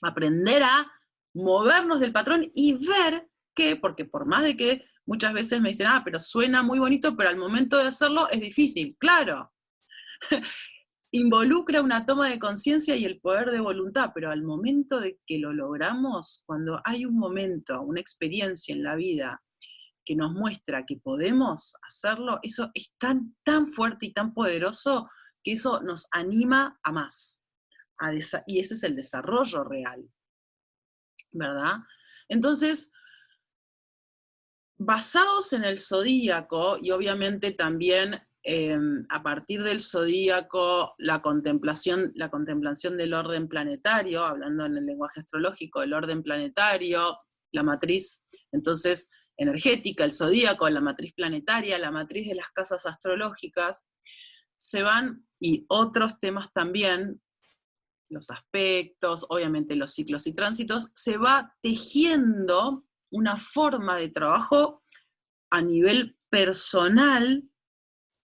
Aprender a movernos del patrón y ver que, porque por más de que muchas veces me dicen, pero suena muy bonito, pero al momento de hacerlo es difícil. Claro, involucra una toma de conciencia y el poder de voluntad, pero al momento de que lo logramos, cuando hay un momento, una experiencia en la vida que nos muestra que podemos hacerlo, eso es tan, tan fuerte y tan poderoso que eso nos anima a más. Y ese es el desarrollo real, ¿verdad? Entonces, basados en el zodíaco, y obviamente también a partir del zodíaco, la contemplación del orden planetario, hablando en el lenguaje astrológico, el orden planetario, la matriz, entonces, energética, el zodíaco, la matriz planetaria, la matriz de las casas astrológicas, se van, y otros temas también, los aspectos, obviamente los ciclos y tránsitos, se va tejiendo una forma de trabajo a nivel personal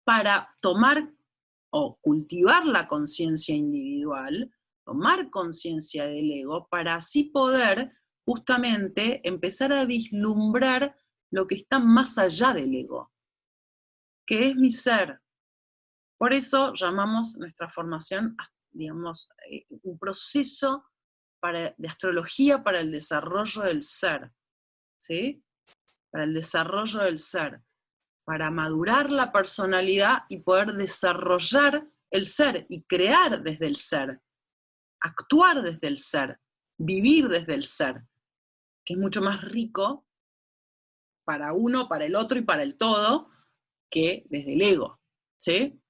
para tomar o cultivar la conciencia individual, tomar conciencia del ego, para así poder justamente empezar a vislumbrar lo que está más allá del ego, que es mi ser. Por eso llamamos nuestra formación, digamos, un proceso de astrología para el desarrollo del ser, ¿sí? Para el desarrollo del ser, para madurar la personalidad y poder desarrollar el ser y crear desde el ser, actuar desde el ser, vivir desde el ser, que es mucho más rico para uno, para el otro y para el todo, que desde el ego, ¿sí?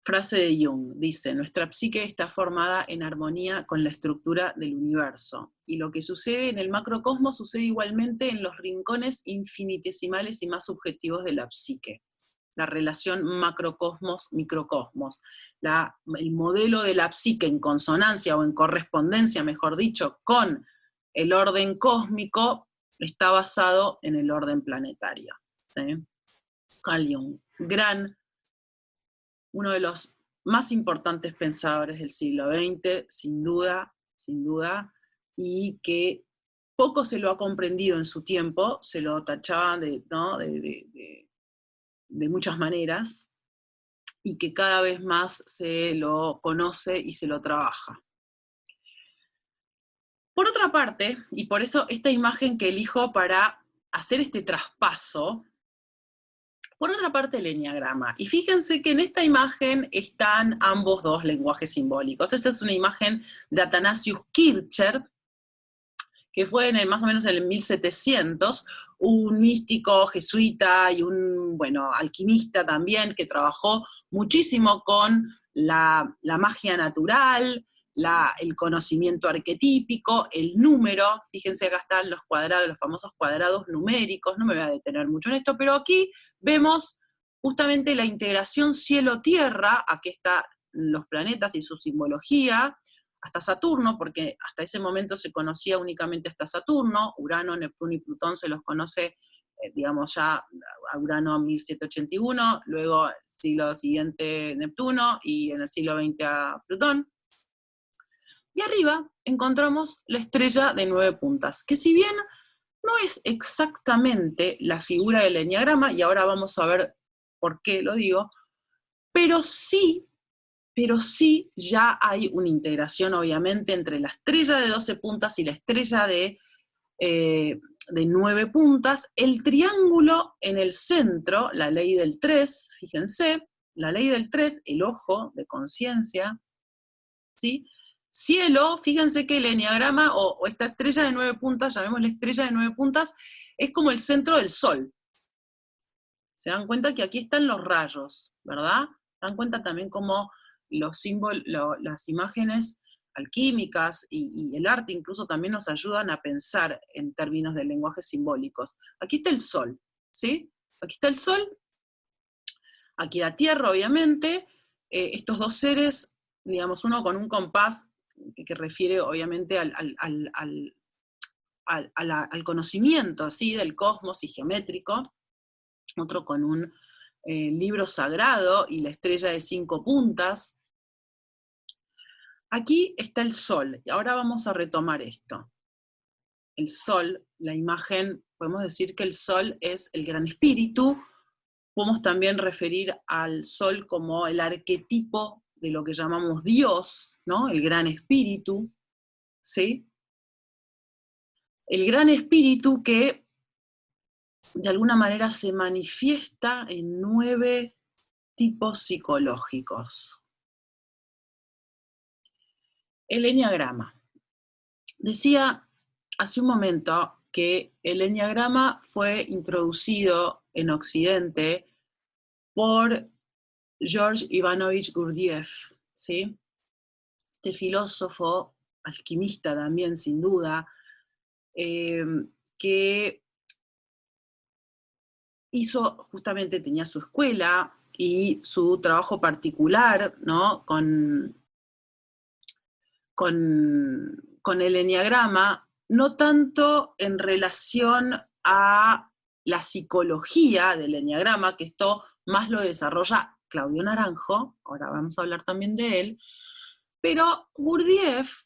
Frase de Jung, dice, nuestra psique está formada en armonía con la estructura del universo, y lo que sucede en el macrocosmos sucede igualmente en los rincones infinitesimales y más subjetivos de la psique. La relación macrocosmos-microcosmos, el modelo de la psique en consonancia o en correspondencia, mejor dicho, con el orden cósmico, está basado en el orden planetario, ¿sí? Carl Jung, uno de los más importantes pensadores del siglo XX, sin duda, y que poco se lo ha comprendido en su tiempo, se lo tachaba de muchas maneras, y que cada vez más se lo conoce y se lo trabaja. Por otra parte, y por eso esta imagen que elijo para hacer este traspaso, por otra parte el eneagrama. Y fíjense que en esta imagen están ambos dos lenguajes simbólicos. Esta es una imagen de Athanasius Kircher, que fue más o menos en el 1700, un místico jesuita y un, alquimista también, que trabajó muchísimo con la magia natural, el conocimiento arquetípico, el número. Fíjense, acá están los cuadrados, los famosos cuadrados numéricos, no me voy a detener mucho en esto, pero aquí vemos justamente la integración cielo-tierra. Aquí están los planetas y su simbología, hasta Saturno, porque hasta ese momento se conocía únicamente hasta Saturno. Urano, Neptuno y Plutón se los conoce, ya a Urano 1781, luego el siglo siguiente Neptuno, y en el siglo XX a Plutón. Y arriba encontramos la estrella de 9 puntas, que si bien no es exactamente la figura del eneagrama, y ahora vamos a ver por qué lo digo, pero sí pero sí ya hay una integración, obviamente, entre la estrella de 12 puntas y la estrella de 9 puntas. El triángulo en el centro, la ley del 3, fíjense, la ley del 3, el ojo de conciencia, ¿sí? Cielo, fíjense que el eneagrama, o esta estrella de 9 puntas, llamémosla estrella de 9 puntas, es como el centro del sol. Se dan cuenta que aquí están los rayos, ¿verdad? Se dan cuenta también cómo los símbolos, las imágenes alquímicas y el arte incluso también nos ayudan a pensar en términos de lenguajes simbólicos. Aquí está el sol, ¿sí? Aquí está el sol, aquí la tierra, obviamente, estos dos seres, digamos, uno con un compás que refiere obviamente al conocimiento, ¿sí? Del cosmos y geométrico, otro con un libro sagrado y la estrella de 5 puntas. Aquí está el sol, y ahora vamos a retomar esto. El sol, la imagen, podemos decir que el sol es el gran espíritu, podemos también referir al sol como el arquetipo de lo que llamamos Dios, ¿no? El gran espíritu, ¿sí? El gran espíritu que de alguna manera se manifiesta en 9 tipos psicológicos. El eneagrama. Decía hace un momento que el eneagrama fue introducido en Occidente por George Ivanovich Gurdjieff, ¿sí? Este filósofo, alquimista también, sin duda, que justamente tenía su escuela y su trabajo particular, ¿no? con el eneagrama, no tanto en relación a la psicología del eneagrama, que esto más lo desarrolla Claudio Naranjo, ahora vamos a hablar también de él, pero Gurdjieff,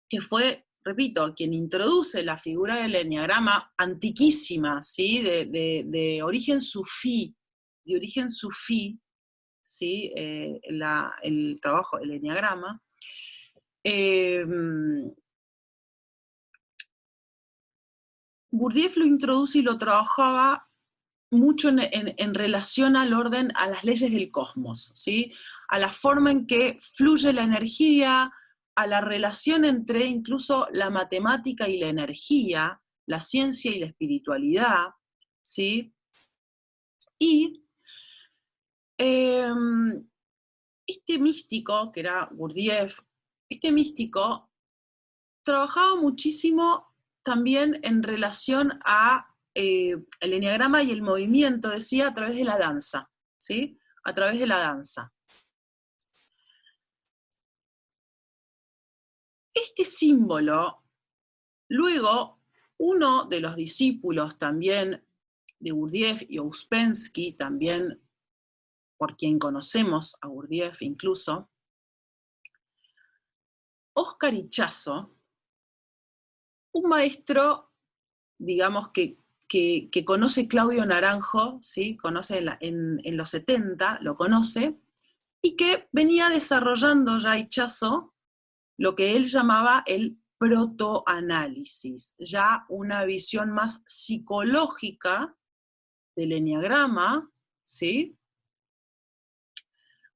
que fue, repito, quien introduce la figura del eneagrama antiquísima, ¿sí? de origen sufí, ¿sí? El trabajo, el eneagrama, Gurdjieff lo introduce y lo trabajaba mucho en relación al orden, a las leyes del cosmos, ¿sí? A la forma en que fluye la energía, a la relación entre incluso la matemática y la energía, la ciencia y la espiritualidad, ¿sí? Y este místico, que era Gurdjieff, este místico trabajaba muchísimo también en relación a el eneagrama y el movimiento, decía, a través de la danza, ¿sí? A través de la danza. Este símbolo, luego, uno de los discípulos también de Gurdjieff y Ouspensky, también por quien conocemos a Gurdjieff incluso, Oscar Ichazo, un maestro, digamos, que conoce Claudio Naranjo, ¿sí? Conoce en los 70, lo conoce, y que venía desarrollando ya Ichazo lo que él llamaba el protoanálisis, ya una visión más psicológica del eneagrama, ¿sí?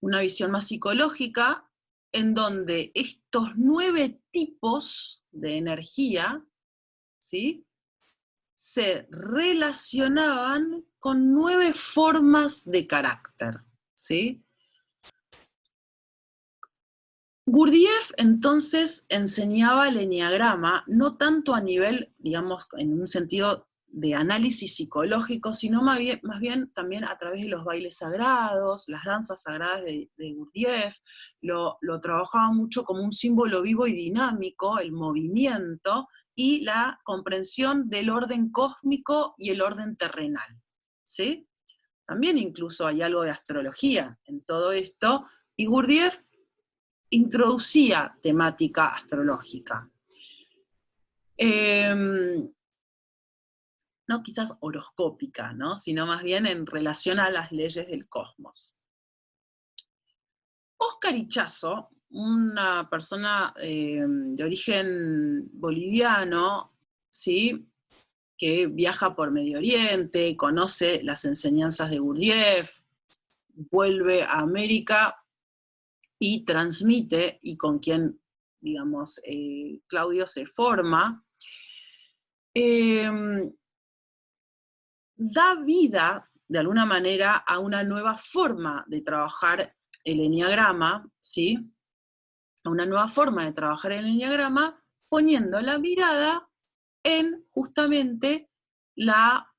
Una visión más psicológica en donde estos 9 tipos de energía, ¿sí? Se relacionaban con 9 formas de carácter, ¿sí? Gurdjieff entonces enseñaba el eneagrama no tanto a nivel, digamos, en un sentido de análisis psicológico, sino más bien también a través de los bailes sagrados, las danzas sagradas de Gurdjieff, lo trabajaba mucho como un símbolo vivo y dinámico, el movimiento, y la comprensión del orden cósmico y el orden terrenal, ¿sí? También incluso hay algo de astrología en todo esto, y Gurdjieff introducía temática astrológica. No quizás horoscópica, ¿no? Sino más bien en relación a las leyes del cosmos. Óscar Ichazo, una persona de origen boliviano, ¿sí?, que viaja por Medio Oriente, conoce las enseñanzas de Gurdjieff, vuelve a América y transmite, y con quien, digamos, Claudio se forma, da vida, de alguna manera, a una nueva forma de trabajar el eneagrama, ¿sí? A una nueva forma de trabajar el eneagrama, poniendo la mirada en justamente la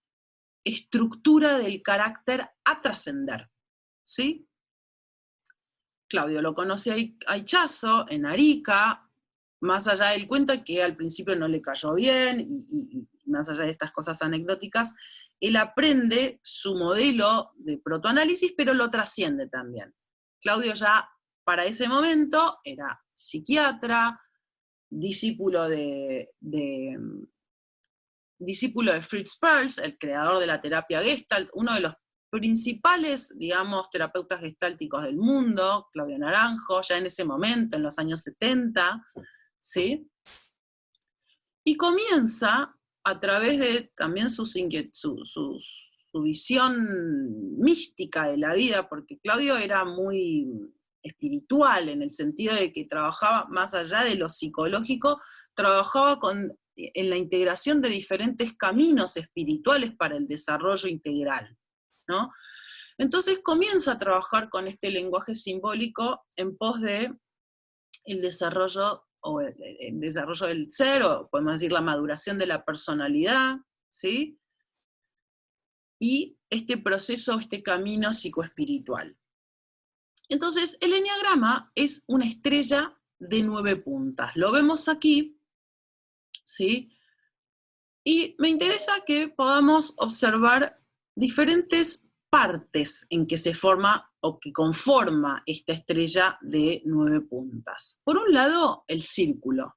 estructura del carácter a trascender, ¿sí? Claudio lo conoce a Ichazo en Arica, más allá de él cuenta que al principio no le cayó bien, y más allá de estas cosas anecdóticas, él aprende su modelo de protoanálisis, pero lo trasciende también. Claudio ya para ese momento era psiquiatra, discípulo de Fritz Perls, el creador de la terapia Gestalt, uno de los principales, digamos, terapeutas gestálticos del mundo, Claudio Naranjo, ya en ese momento, en los años 70, ¿sí? Y comienza, a través de también su visión mística de la vida, porque Claudio era muy espiritual, en el sentido de que trabajaba más allá de lo psicológico, trabajaba en la integración de diferentes caminos espirituales para el desarrollo integral, ¿no? Entonces comienza a trabajar con este lenguaje simbólico en pos de el desarrollo, o el desarrollo del ser, o podemos decir la maduración de la personalidad, ¿sí? Y este proceso, este camino psicoespiritual. Entonces, el eneagrama es una estrella de 9 puntas. Lo vemos aquí, ¿sí? Y me interesa que podamos observar diferentes partes en que se forma o que conforma esta estrella de 9 puntas. Por un lado, el círculo.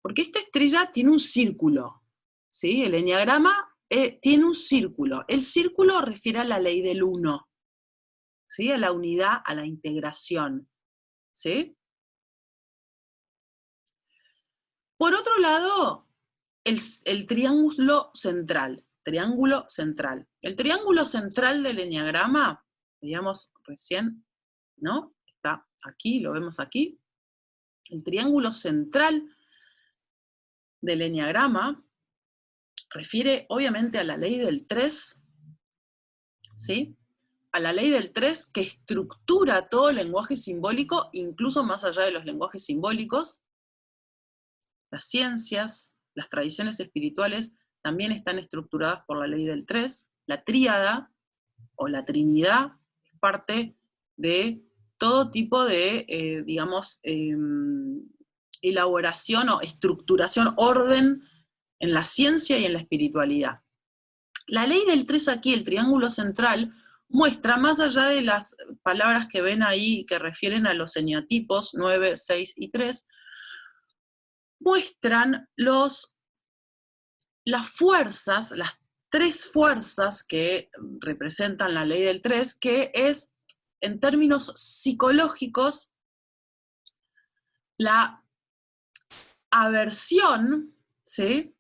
Porque esta estrella tiene un círculo, ¿sí? El eneagrama tiene un círculo. El círculo refiere a la ley del uno, ¿sí? A la unidad, a la integración, ¿sí? Por otro lado, el triángulo central. Triángulo central. El triángulo central del eneagrama, veíamos recién, ¿no? Está aquí, lo vemos aquí. El triángulo central del eneagrama refiere obviamente a la ley del 3, ¿sí? A la ley del 3 que estructura todo el lenguaje simbólico, incluso más allá de los lenguajes simbólicos. Las ciencias, las tradiciones espirituales también están estructuradas por la ley del 3. La tríada o la trinidad es parte de todo tipo de, digamos, elaboración o estructuración, orden en la ciencia y en la espiritualidad. La ley del 3 aquí, el triángulo central, muestra, más allá de las palabras que ven ahí que refieren a los eneatipos 9, 6 y 3, muestran las fuerzas, las 3 fuerzas que representan la ley del 3, que es, en términos psicológicos, la aversión, ¿sí?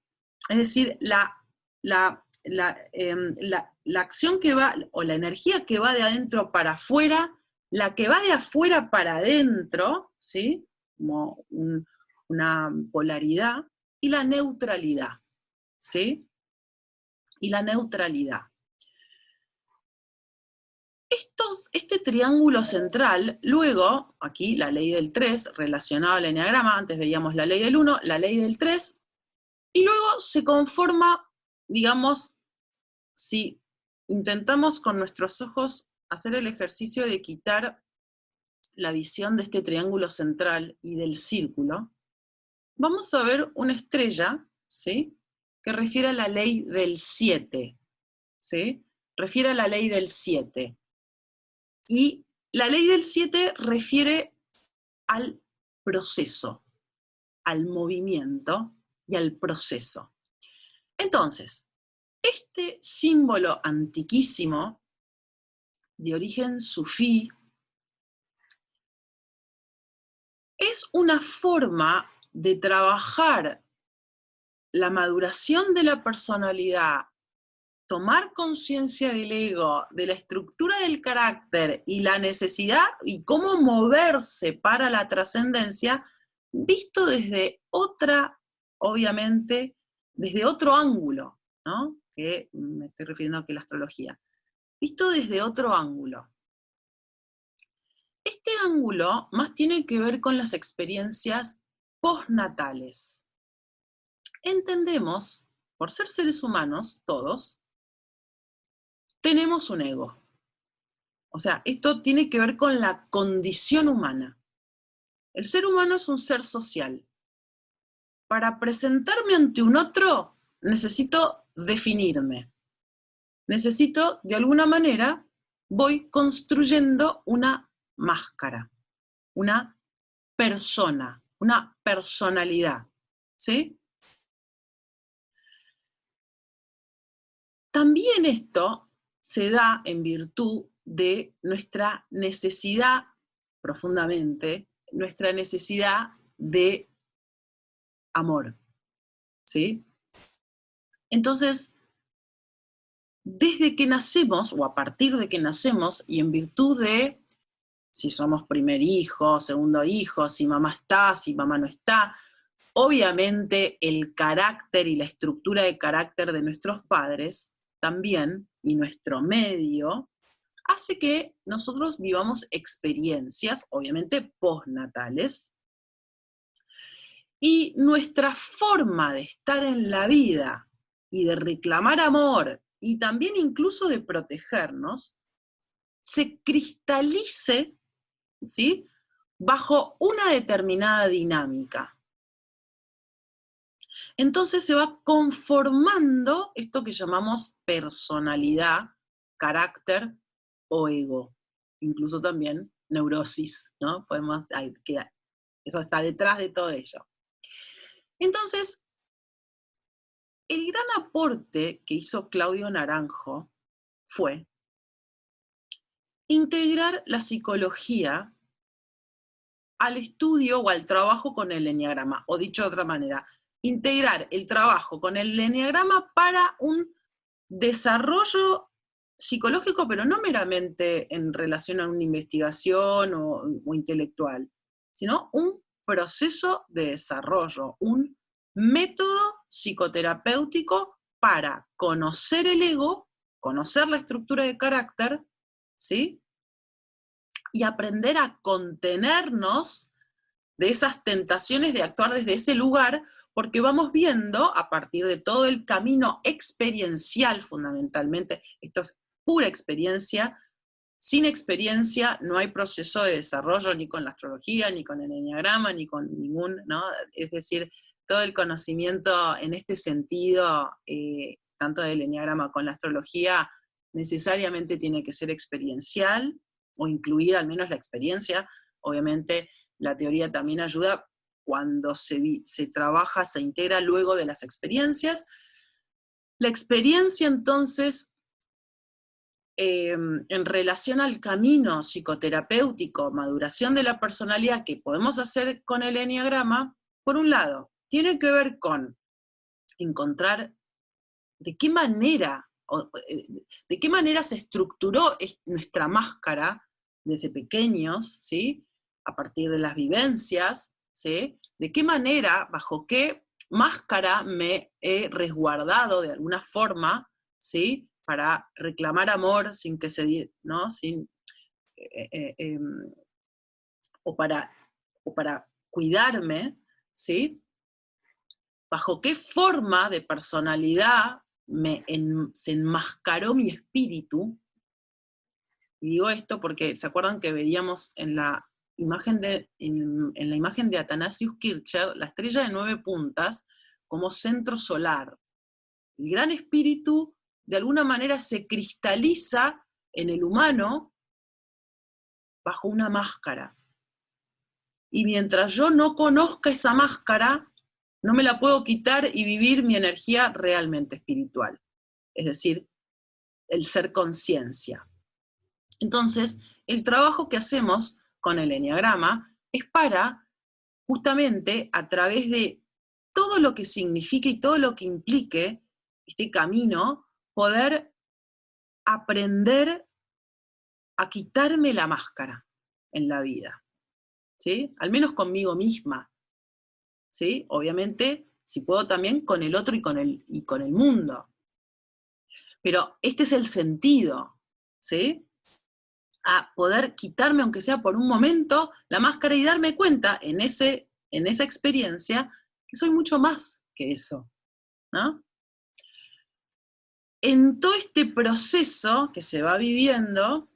Es decir, la acción que va, o la energía que va de adentro para afuera, la que va de afuera para adentro, ¿sí? Como una polaridad, y la neutralidad, ¿sí? Y la neutralidad. Este triángulo central, luego, aquí la ley del 3, relacionado al eneagrama, antes veíamos la ley del 1, la ley del 3, y luego se conforma, digamos, si intentamos con nuestros ojos hacer el ejercicio de quitar la visión de este triángulo central y del círculo, vamos a ver una estrella, ¿sí?, que refiere a la ley del 7, ¿sí? Refiere a la ley del 7. Y la ley del 7 refiere al proceso, al movimiento y al proceso. Entonces, este símbolo antiquísimo, de origen sufí, es una forma de trabajar la maduración de la personalidad, tomar conciencia del ego, de la estructura del carácter y la necesidad y cómo moverse para la trascendencia, visto desde otra, obviamente, desde otro ángulo, ¿no? Que me estoy refiriendo a que la astrología, visto desde otro ángulo. Este ángulo más tiene que ver con las experiencias postnatales. Entendemos, por ser seres humanos, todos, tenemos un ego. O sea, esto tiene que ver con la condición humana. El ser humano es un ser social. Para presentarme ante un otro, necesito definirme. Necesito, de alguna manera, voy construyendo una máscara, una persona, una personalidad, ¿sí? También esto se da en virtud de nuestra necesidad, profundamente, nuestra necesidad de amor, ¿sí? Entonces, desde que nacemos, o a partir de que nacemos, y en virtud de si somos primer hijo, segundo hijo, si mamá está, si mamá no está, obviamente el carácter y la estructura de carácter de nuestros padres también, y nuestro medio, hace que nosotros vivamos experiencias, obviamente postnatales, y nuestra forma de estar en la vida y de reclamar amor, y también incluso de protegernos, se cristalice, ¿sí?, bajo una determinada dinámica. Entonces se va conformando esto que llamamos personalidad, carácter o ego, incluso también neurosis, ¿no? Eso está detrás de todo ello. Entonces, el gran aporte que hizo Claudio Naranjo fue integrar la psicología al estudio o al trabajo con el eneagrama, o dicho de otra manera, integrar el trabajo con el eneagrama para un desarrollo psicológico, pero no meramente en relación a una investigación o intelectual, sino un proceso de desarrollo, un método psicoterapéutico para conocer el ego, conocer la estructura de carácter, ¿sí?, y aprender a contenernos de esas tentaciones de actuar desde ese lugar, porque vamos viendo, a partir de todo el camino experiencial fundamentalmente, esto es pura experiencia, sin experiencia no hay proceso de desarrollo ni con la astrología, ni con el eneagrama, ni con ningún, ¿no? Es decir, todo el conocimiento en este sentido, tanto del eneagrama con la astrología, necesariamente tiene que ser experiencial, o incluir al menos la experiencia. Obviamente la teoría también ayuda cuando se trabaja, se integra luego de las experiencias. La experiencia entonces, en relación al camino psicoterapéutico, maduración de la personalidad que podemos hacer con el eneagrama, por un lado, tiene que ver con encontrar de qué manera se estructuró nuestra máscara desde pequeños, ¿sí?, a partir de las vivencias, ¿sí?, de qué manera, bajo qué máscara me he resguardado de alguna forma, ¿sí?, para reclamar amor sin que se, ¿no?, sin, o para cuidarme, ¿sí?, bajo qué forma de personalidad se enmascaró mi espíritu. Y digo esto porque, ¿se acuerdan que veíamos en la imagen en la imagen de Athanasius Kircher, la estrella de 9 puntas, como centro solar? El gran espíritu, de alguna manera, se cristaliza en el humano bajo una máscara. Y mientras yo no conozca esa máscara, no me la puedo quitar y vivir mi energía realmente espiritual. Es decir, el ser conciencia. Entonces, el trabajo que hacemos con el eneagrama es para justamente a través de todo lo que signifique y todo lo que implique este camino, poder aprender a quitarme la máscara en la vida, ¿sí? Al menos conmigo misma, ¿sí? Obviamente, si puedo también con el otro y con el mundo. Pero este es el sentido, ¿sí? A poder quitarme, aunque sea por un momento, la máscara y darme cuenta en esa experiencia que soy mucho más que eso, ¿no? En todo este proceso que se va viviendo,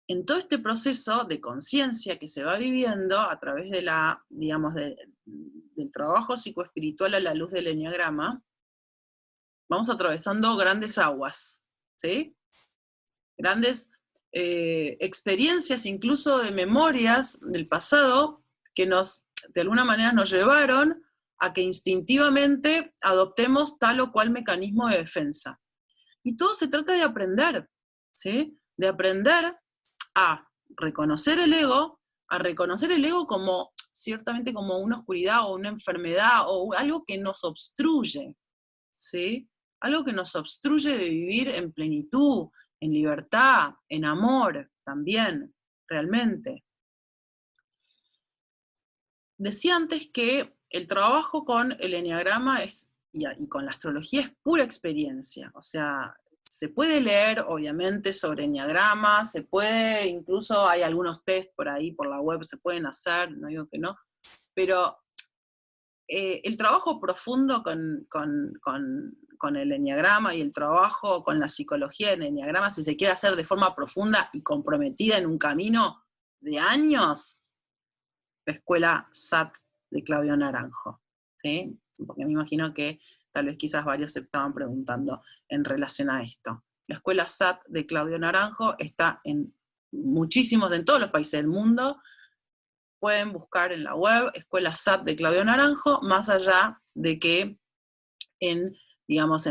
en todo este proceso de conciencia que se va viviendo a través de del trabajo psicoespiritual a la luz del eneagrama, vamos atravesando grandes aguas, ¿sí? Grandes experiencias, incluso de memorias del pasado, que de alguna manera nos llevaron a que instintivamente adoptemos tal o cual mecanismo de defensa. Y todo se trata de aprender, ¿sí? De aprender a reconocer el ego, como ciertamente como una oscuridad o una enfermedad o algo que nos obstruye, ¿sí? Algo que nos obstruye de vivir en plenitud, en libertad, en amor también, realmente. Decía antes que el trabajo con el eneagrama y con la astrología es pura experiencia, o sea, se puede leer, obviamente, sobre eneagrama, incluso hay algunos test por ahí, por la web, se pueden hacer, no digo que no, pero el trabajo profundo con el eneagrama y el trabajo con la psicología del eneagrama, si se quiere hacer de forma profunda y comprometida en un camino de años, la escuela SAT de Claudio Naranjo, ¿sí? Porque me imagino que tal vez quizás varios se estaban preguntando en relación a esto. La escuela SAT de Claudio Naranjo está en todos los países del mundo. Pueden buscar en la web Escuela SAT de Claudio Naranjo, más allá de que en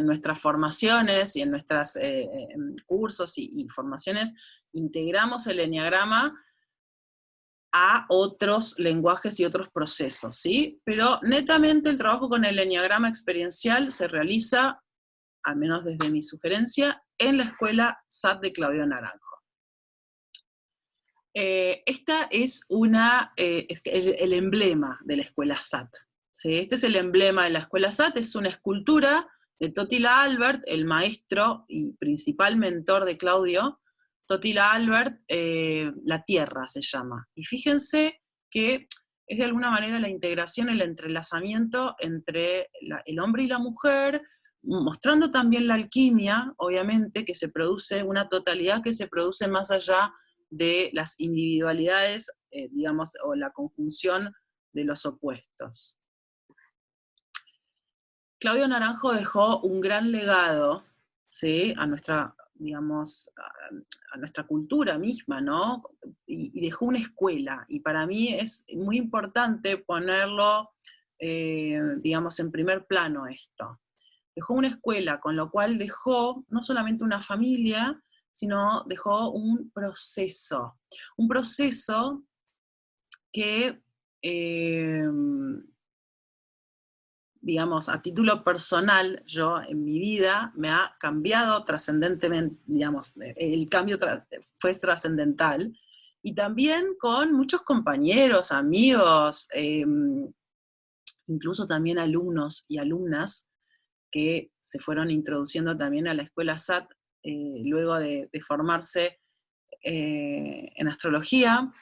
nuestras formaciones y en nuestros cursos y formaciones integramos el eneagrama a otros lenguajes y otros procesos, ¿sí? Pero netamente el trabajo con el eneagrama experiencial se realiza, al menos desde mi sugerencia, en la escuela SAT de Claudio Naranjo. Esta es el emblema de la escuela SAT, ¿sí? Este es el emblema de la escuela SAT, es una escultura de Totila Albert, el maestro y principal mentor de Claudio. Totila Albert, La Tierra se llama. Y fíjense que es de alguna manera la integración, el entrelazamiento entre el hombre y la mujer, mostrando también la alquimia, obviamente, que se produce, una totalidad que se produce más allá de las individualidades, o la conjunción de los opuestos. Claudio Naranjo dejó un gran legado, ¿sí? a nuestra cultura misma, ¿no? Y dejó una escuela, y para mí es muy importante ponerlo, en primer plano esto. Dejó una escuela, con lo cual dejó no solamente una familia, sino dejó un proceso que, a título personal, yo en mi vida me ha cambiado trascendentemente, el cambio fue trascendental, y también con muchos compañeros, amigos, incluso también alumnos y alumnas que se fueron introduciendo también a la escuela SAT luego de formarse en astrología.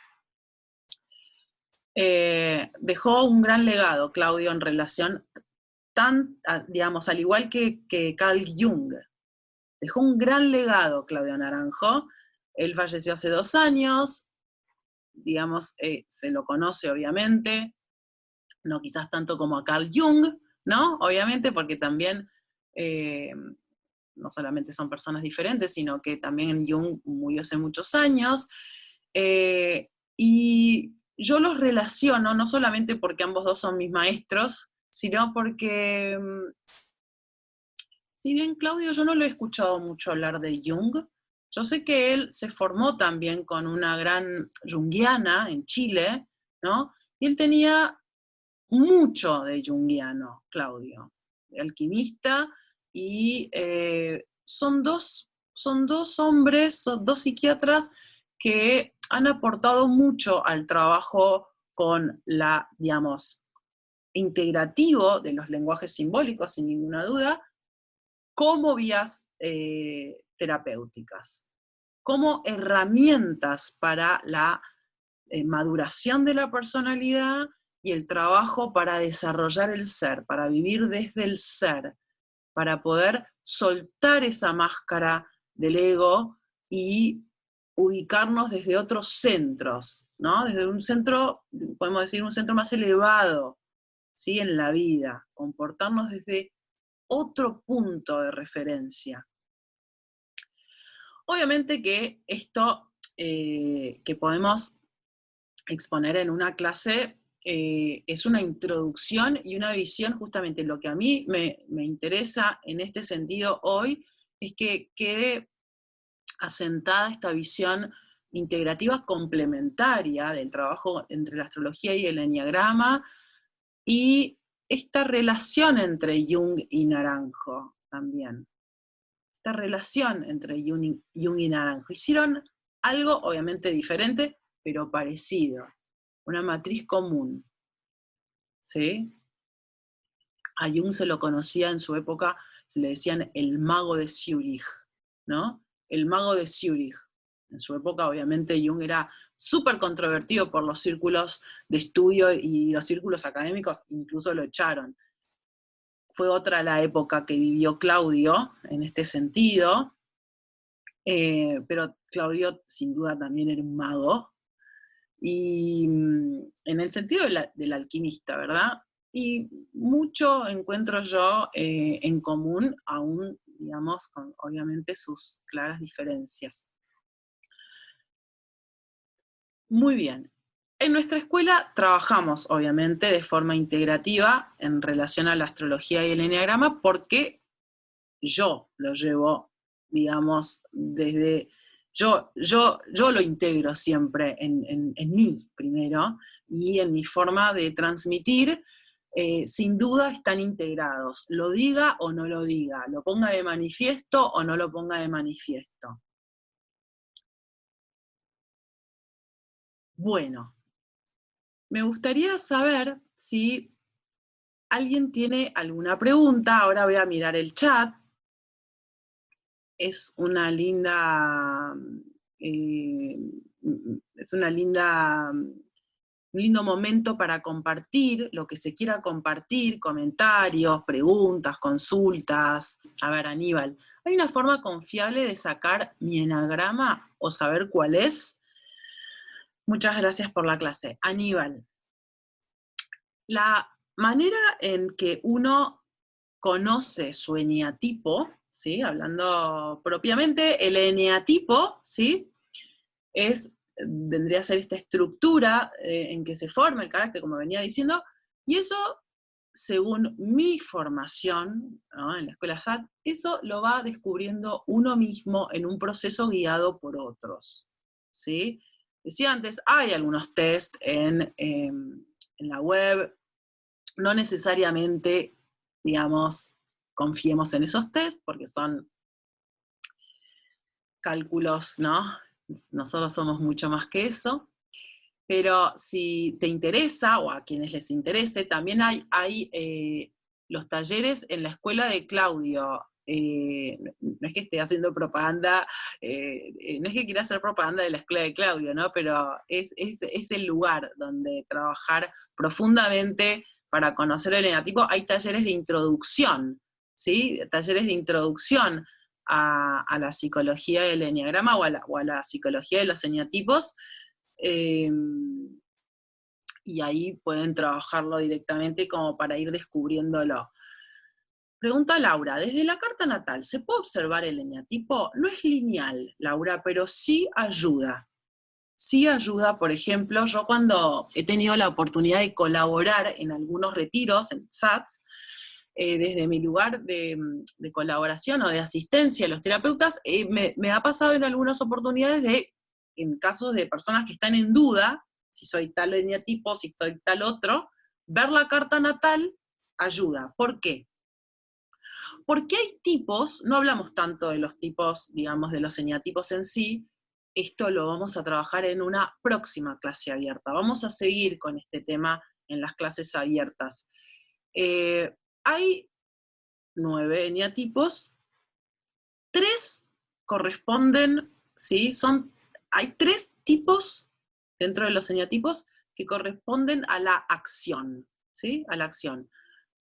Dejó un gran legado, Claudio, en relación, al igual que Carl Jung, dejó un gran legado Claudio Naranjo. Él falleció hace 2 años, se lo conoce obviamente, no quizás tanto como a Carl Jung, ¿no? Obviamente, porque también no solamente son personas diferentes, sino que también Jung murió hace muchos años, y yo los relaciono, no solamente porque ambos dos son mis maestros, sino porque, si bien Claudio yo no lo he escuchado mucho hablar de Jung, yo sé que él se formó también con una gran junguiana en Chile, ¿no? Y él tenía mucho de junguiano, Claudio, de alquimista, y son dos hombres, son dos psiquiatras que han aportado mucho al trabajo con la, digamos, integrativo de los lenguajes simbólicos, sin ninguna duda, como vías terapéuticas, como herramientas para la maduración de la personalidad y el trabajo para desarrollar el ser, para vivir desde el ser, para poder soltar esa máscara del ego y ubicarnos desde otros centros, ¿no? Desde un centro, podemos decir, un centro más elevado, ¿sí? En la vida, comportarnos desde otro punto de referencia. Obviamente que esto que podemos exponer en una clase es una introducción y una visión. Justamente lo que a mí me interesa en este sentido hoy es que quede asentada esta visión integrativa complementaria del trabajo entre la astrología y el eneagrama, y esta relación entre Jung y Naranjo también. Esta relación entre Jung y Naranjo. Hicieron algo obviamente diferente, pero parecido. Una matriz común. ¿Sí? A Jung se lo conocía en su época, se le decían el mago de Zúrich, ¿no? El mago de Zúrich. En su época, obviamente, Jung era súper controvertido por los círculos de estudio y los círculos académicos, incluso lo echaron. Fue otra la época que vivió Claudio en este sentido, pero Claudio sin duda también era un mago, y en el sentido del alquimista, ¿verdad? Y mucho encuentro yo en común, aún, digamos, con obviamente sus claras diferencias. Muy bien. En nuestra escuela trabajamos, obviamente, de forma integrativa en relación a la astrología y el eneagrama, porque yo lo llevo, digamos, desde... Yo lo integro siempre en mí primero, y en mi forma de transmitir, sin duda están integrados, lo diga o no lo diga, lo ponga de manifiesto o no lo ponga de manifiesto. Bueno, me gustaría saber si alguien tiene alguna pregunta. Ahora voy a mirar el chat. Es una linda, es una linda, un lindo momento para compartir lo que se quiera compartir, comentarios, preguntas, consultas. A ver, Aníbal, ¿hay una forma confiable de sacar mi enagrama o saber cuál es? Muchas gracias por la clase. Aníbal, la manera en que uno conoce su eneatipo, ¿sí? Hablando propiamente, el eneatipo, ¿sí? Vendría a ser esta estructura en que se forma el carácter, como venía diciendo, y eso, según mi formación, ¿no?, en la escuela SAT, eso lo va descubriendo uno mismo en un proceso guiado por otros, ¿sí? Decía antes, hay algunos test en la web, no necesariamente, digamos, confiemos en esos test, porque son cálculos, ¿no? Nosotros somos mucho más que eso. Pero si te interesa, o a quienes les interese, también hay los talleres en la escuela de Claudio. No es que esté haciendo propaganda, no es que quiera hacer propaganda de la escuela de Claudio, ¿no? Pero es el lugar donde trabajar profundamente para conocer el eneatipo. Hay talleres de introducción, ¿sí? Talleres de introducción a la psicología del eneagrama o a la psicología de los eneatipos. Y ahí pueden trabajarlo directamente como para ir descubriéndolo. Pregunta Laura, desde la carta natal, ¿se puede observar el eneatipo? No es lineal, Laura, pero sí ayuda. Sí ayuda, por ejemplo, yo cuando he tenido la oportunidad de colaborar en algunos retiros, en SATS, desde mi lugar de colaboración o de asistencia a los terapeutas, me ha pasado en algunas oportunidades en casos de personas que están en duda, si soy tal eneatipo, si soy tal otro, ver la carta natal ayuda. ¿Por qué? Porque hay tipos, no hablamos tanto de los tipos, digamos, de los eneatipos en sí, esto lo vamos a trabajar en una próxima clase abierta. Vamos a seguir con este tema en las clases abiertas. Hay 9 eneatipos, 3 corresponden, ¿sí? Hay 3 tipos dentro de los eneatipos que corresponden a la acción, ¿sí? A la acción.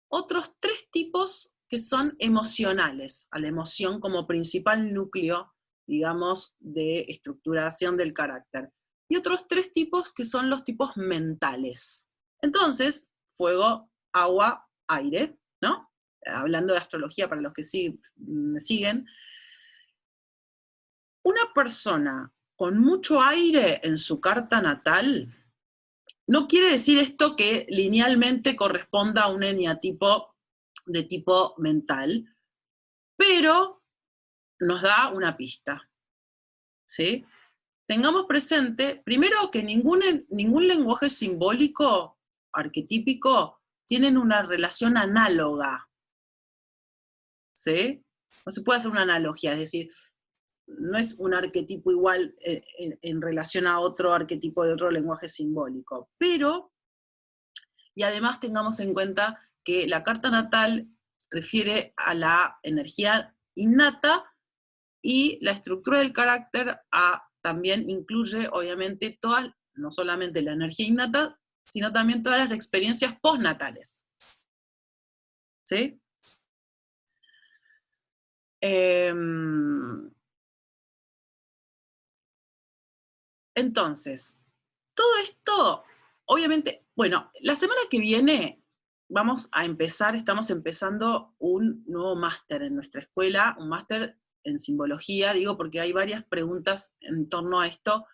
Otros 3 tipos que son emocionales, a la emoción como principal núcleo, digamos, de estructuración del carácter. Y otros 3 tipos que son los tipos mentales. Entonces, fuego, agua, aire, ¿no? Hablando de astrología para los que sí me siguen, una persona con mucho aire en su carta natal, no quiere decir esto que linealmente corresponda a un eneatipo de tipo mental, pero nos da una pista, ¿sí? Tengamos presente, primero, que ningún lenguaje simbólico arquetípico tienen una relación análoga, ¿sí? No se puede hacer una analogía, es decir, no es un arquetipo igual en relación a otro arquetipo de otro lenguaje simbólico, pero, y además tengamos en cuenta que la carta natal refiere a la energía innata y la estructura del carácter también incluye, obviamente, no solamente la energía innata, sino también todas las experiencias postnatales. ¿Sí? Entonces, todo esto, obviamente, bueno, la semana que viene estamos empezando un nuevo máster en nuestra escuela, un máster en simbología, digo porque hay varias preguntas en torno a esto,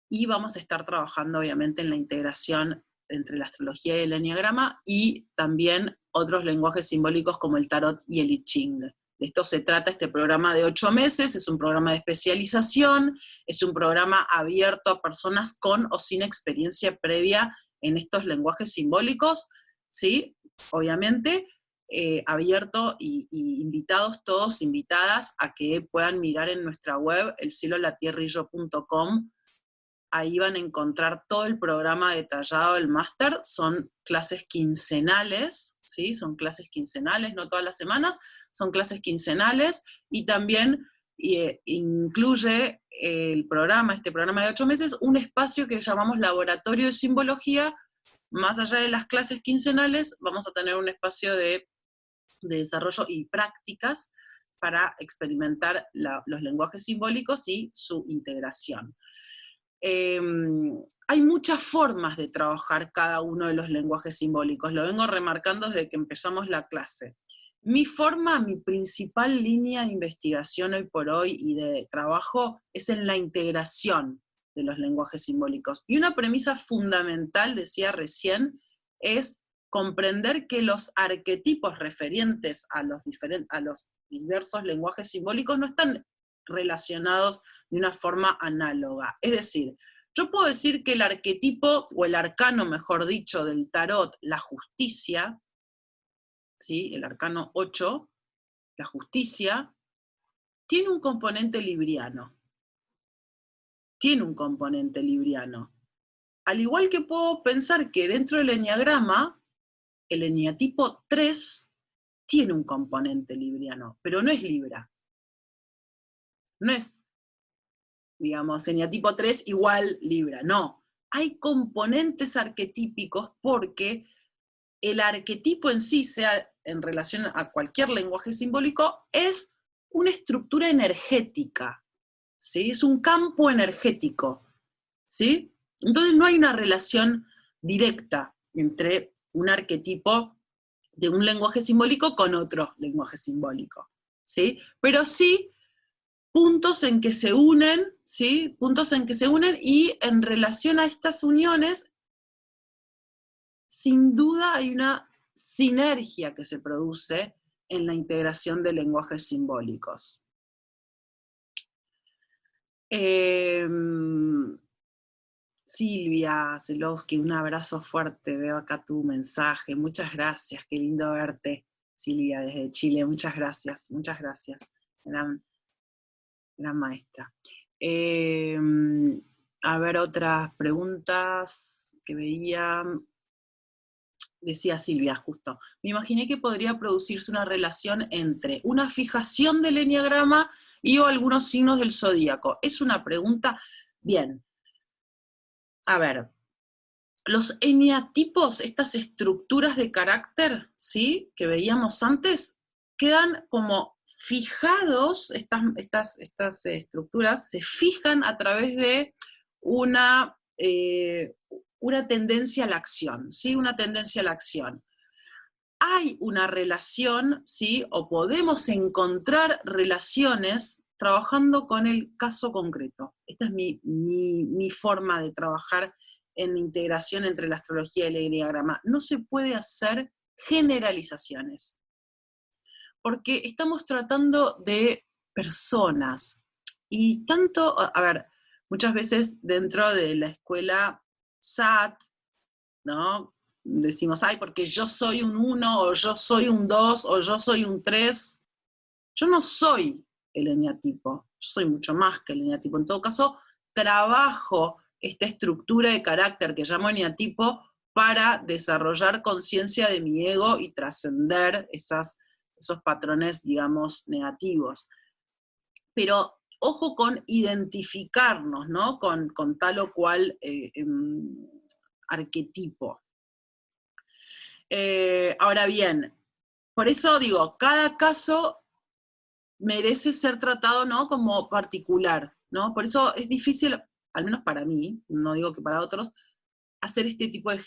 y vamos a estar trabajando obviamente en la integración entre la astrología y el eneagrama, y también otros lenguajes simbólicos como el tarot y el I Ching. De esto se trata este programa de 8 meses, es un programa de especialización, es un programa abierto a personas con o sin experiencia previa en estos lenguajes simbólicos, ¿sí? Obviamente, abierto y invitados todos, invitadas a que puedan mirar en nuestra web, elcielo.latierrayo.com. Ahí van a encontrar todo el programa detallado del máster. Son clases quincenales, ¿sí? Son clases quincenales, no todas las semanas, son clases quincenales, y también incluye este programa de 8 meses, un espacio que llamamos Laboratorio de Simbología. Más allá de las clases quincenales, vamos a tener un espacio de desarrollo y prácticas para experimentar los lenguajes simbólicos y su integración. Hay muchas formas de trabajar cada uno de los lenguajes simbólicos, lo vengo remarcando desde que empezamos la clase. Mi principal línea de investigación hoy por hoy y de trabajo es en la integración de los lenguajes simbólicos. Y una premisa fundamental, decía recién, es comprender que los arquetipos referentes a los diversos lenguajes simbólicos no están relacionados de una forma análoga. Es decir, yo puedo decir que el arquetipo, o el arcano, mejor dicho, del tarot, la justicia, ¿sí? El arcano 8, la justicia, tiene un componente libriano. Tiene un componente libriano. Al igual que puedo pensar que dentro del eneagrama, el eneatipo 3 tiene un componente libriano, pero no es Libra. No es, digamos, eneatipo 3 igual Libra, no. Hay componentes arquetípicos porque el arquetipo en sí, sea en relación a cualquier lenguaje simbólico, es una estructura energética, ¿sí? Es un campo energético, ¿sí? Entonces no hay una relación directa entre un arquetipo de un lenguaje simbólico con otro lenguaje simbólico, ¿sí? Pero sí puntos en que se unen, ¿sí? Puntos en que se unen, y en relación a estas uniones, sin duda hay una sinergia que se produce en la integración de lenguajes simbólicos. Silvia Zelowski, un abrazo fuerte, veo acá tu mensaje, muchas gracias, qué lindo verte, Silvia, desde Chile, muchas gracias, gran, gran maestra. A ver, otras preguntas que veía. Decía Silvia, justo, me imaginé que podría producirse una relación entre una fijación del eneagrama y o algunos signos del zodíaco. Es una pregunta, bien, a ver, los eneatipos, estas estructuras de carácter, ¿sí?, que veíamos antes, quedan como fijados, estas estructuras se fijan a través de una tendencia a la acción, ¿sí?, una tendencia a la acción. Hay una relación, ¿sí?, o podemos encontrar relaciones trabajando con el caso concreto. Esta es mi forma de trabajar en integración entre la astrología y el enneagrama. No se puede hacer generalizaciones, porque estamos tratando de personas. Y tanto, a ver, muchas veces dentro de la escuela SAT, ¿no? Decimos, ay, porque yo soy un 1, o yo soy un 2, o yo soy un 3. Yo no soy el eneatipo, yo soy mucho más que el eneatipo. En todo caso, trabajo esta estructura de carácter que llamo eneatipo para desarrollar conciencia de mi ego y trascender esos patrones, digamos, negativos. Pero ojo con identificarnos, ¿no?, con tal o cual arquetipo. Ahora bien, por eso digo, cada caso merece ser tratado, ¿no?, como particular, ¿no? Por eso es difícil, al menos para mí, no digo que para otros, hacer este tipo de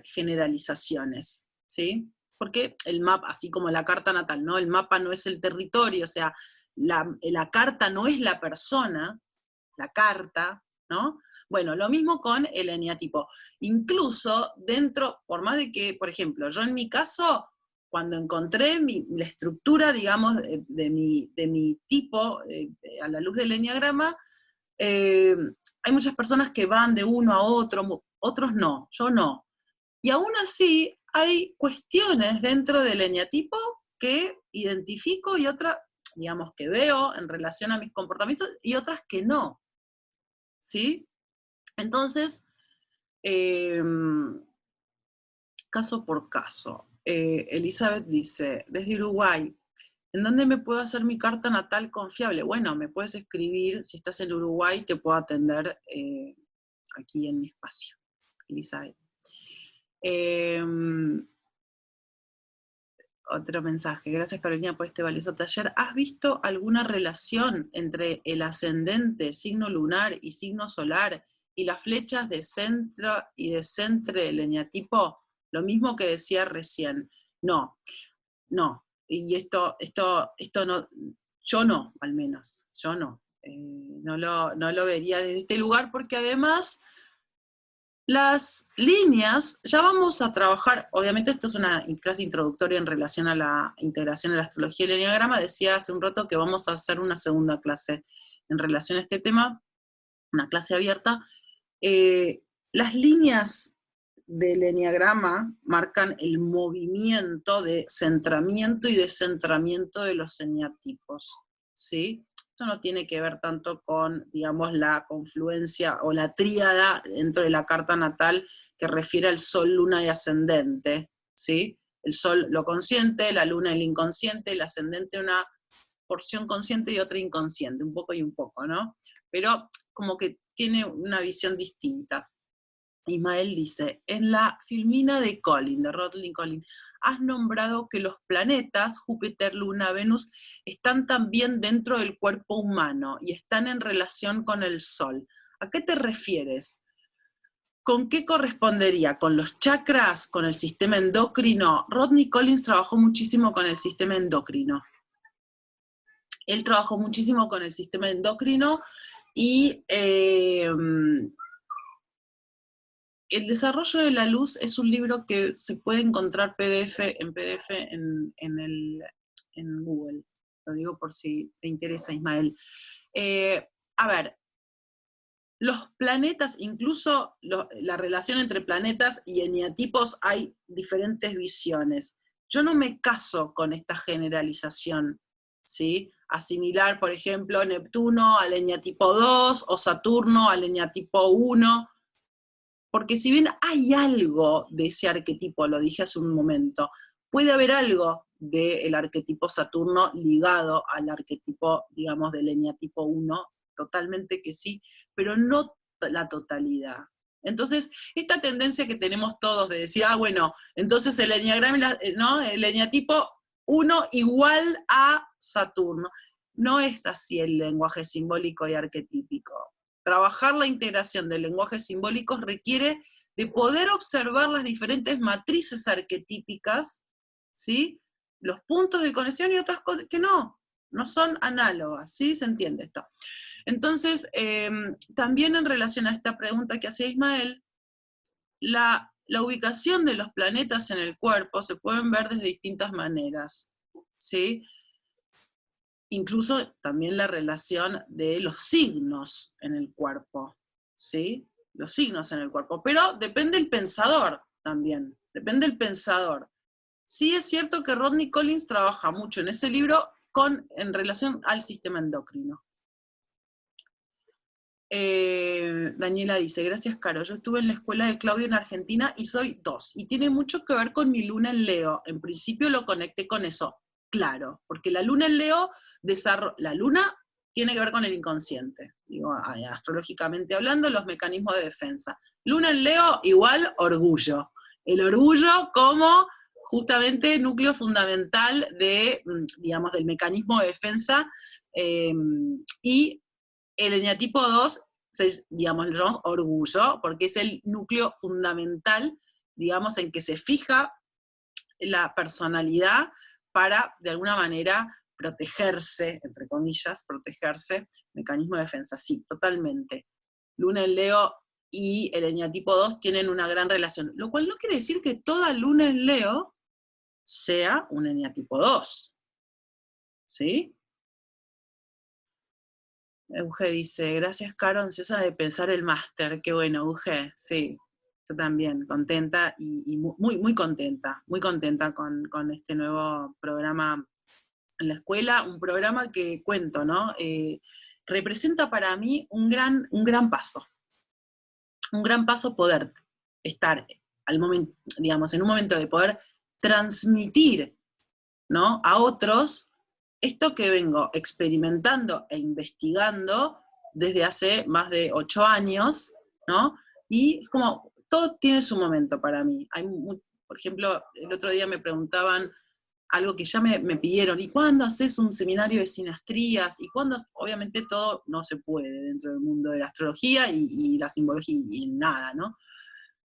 generalizaciones, ¿sí? Porque el mapa, así como la carta natal, ¿no? El mapa no es el territorio, o sea, la carta no es la persona, la carta, ¿no? Bueno, lo mismo con el eneatipo. Incluso dentro, por más de que, por ejemplo, yo en mi caso, cuando encontré la estructura, digamos, de mi tipo a la luz del eneagrama, hay muchas personas que van de uno a otro, otros no, yo no. Y aún así hay cuestiones dentro del eneatipo que identifico y otras, digamos, que veo en relación a mis comportamientos y otras que no. ¿Sí? Entonces, caso por caso. Elizabeth dice, desde Uruguay, ¿en dónde me puedo hacer mi carta natal confiable? Bueno, me puedes escribir, si estás en Uruguay, te puedo atender aquí en mi espacio, Elizabeth. Otro mensaje, gracias Carolina por este valioso taller. ¿Has visto alguna relación entre el ascendente, signo lunar y signo solar y las flechas de centro y de centre del eneatipo? Lo mismo que decía recién. No, no. Y esto no, yo no, al menos, yo no. No lo vería desde este lugar porque además las líneas, ya vamos a trabajar, obviamente esto es una clase introductoria en relación a la integración de la astrología y el eneagrama, decía hace un rato que vamos a hacer una segunda clase en relación a este tema, una clase abierta. Las líneas del eneagrama marcan el movimiento de centramiento y descentramiento de los eneatipos, ¿sí? Esto no tiene que ver tanto con, digamos, la confluencia o la tríada dentro de la carta natal que refiere al sol, luna y ascendente, ¿sí? El sol lo consciente, la luna el inconsciente, el ascendente una porción consciente y otra inconsciente, un poco y un poco, ¿no? Pero como que tiene una visión distinta. Ismael dice, en la filmina de Collin, de Rodney Collin, has nombrado que los planetas, Júpiter, Luna, Venus, están también dentro del cuerpo humano y están en relación con el Sol. ¿A qué te refieres? ¿Con qué correspondería? ¿Con los chakras? ¿Con el sistema endocrino? Rodney Collins trabajó muchísimo con el sistema endocrino. Él trabajó muchísimo con el sistema endocrino y El desarrollo de la luz es un libro que se puede encontrar en PDF en Google. Lo digo por si te interesa, Ismael. A ver, los planetas, incluso la relación entre planetas y eneatipos, hay diferentes visiones. Yo no me caso con esta generalización, ¿sí? Asimilar, por ejemplo, Neptuno al eneatipo 2 o Saturno al eneatipo 1, porque si bien hay algo de ese arquetipo, lo dije hace un momento, puede haber algo del arquetipo Saturno ligado al arquetipo, digamos, del eneatipo 1, totalmente que sí, pero no la totalidad. Entonces, esta tendencia que tenemos todos de decir, bueno, entonces el eneagrama, ¿no? El eneatipo 1 igual a Saturno. No es así el lenguaje simbólico y arquetípico. Trabajar la integración de lenguajes simbólicos requiere de poder observar las diferentes matrices arquetípicas, ¿sí? Los puntos de conexión y otras cosas que no son análogas, ¿sí? ¿Se entiende esto? Entonces, también en relación a esta pregunta que hacía Ismael, la ubicación de los planetas en el cuerpo se pueden ver desde distintas maneras, ¿sí? Incluso también la relación de los signos en el cuerpo, ¿sí? Los signos en el cuerpo, pero depende el pensador también, depende el pensador. Sí es cierto que Rodney Collins trabaja mucho en ese libro en relación al sistema endocrino. Daniela dice, gracias Caro, yo estuve en la escuela de Claudio en Argentina y soy 2, y tiene mucho que ver con mi luna en Leo, en principio lo conecté con eso, claro, porque la luna en Leo, la luna tiene que ver con el inconsciente, digo, astrológicamente hablando, los mecanismos de defensa. Luna en Leo igual orgullo, el orgullo como justamente núcleo fundamental de, digamos, del mecanismo de defensa, y el eneatipo 2, digamos, lo llamamos orgullo, porque es el núcleo fundamental, digamos, en que se fija la personalidad para, de alguna manera, protegerse, entre comillas, protegerse, mecanismo de defensa, sí, totalmente. Luna en Leo y el eneatipo 2 tienen una gran relación, lo cual no quiere decir que toda luna en Leo sea un eneatipo 2, ¿sí? Euge dice, gracias Caro, ansiosa de pensar el máster. Qué bueno, Euge, sí, yo también, contenta y muy contenta con este nuevo programa en la escuela, un programa que cuento, ¿no? Representa para mí un gran paso poder estar al momento, digamos, en un momento de poder transmitir, ¿no? A otros esto que vengo experimentando e investigando desde hace más de 8 años, ¿no? Y es como, todo tiene su momento para mí. Por ejemplo, el otro día me preguntaban algo que ya me pidieron, ¿y cuándo haces un seminario de sinastrías? ¿Y cuándo? Obviamente todo no se puede dentro del mundo de la astrología y la simbología y nada, ¿no?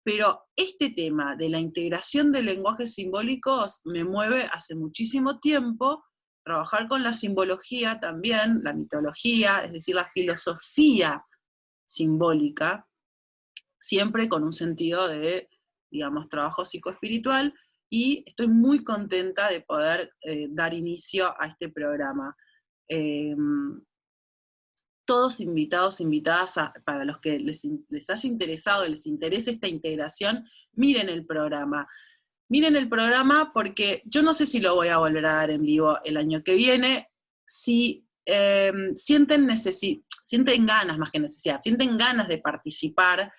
Pero este tema de la integración de lenguajes simbólicos me mueve hace muchísimo tiempo. Trabajar con la simbología también, la mitología, es decir, la filosofía simbólica, siempre con un sentido de, digamos, trabajo psicoespiritual, y estoy muy contenta de poder dar inicio a este programa. Todos invitados, invitadas, para los que les haya interesado, les interese esta integración, miren el programa. Miren el programa porque yo no sé si lo voy a volver a dar en vivo el año que viene. Si sienten ganas, más que necesidad, sienten ganas de participar,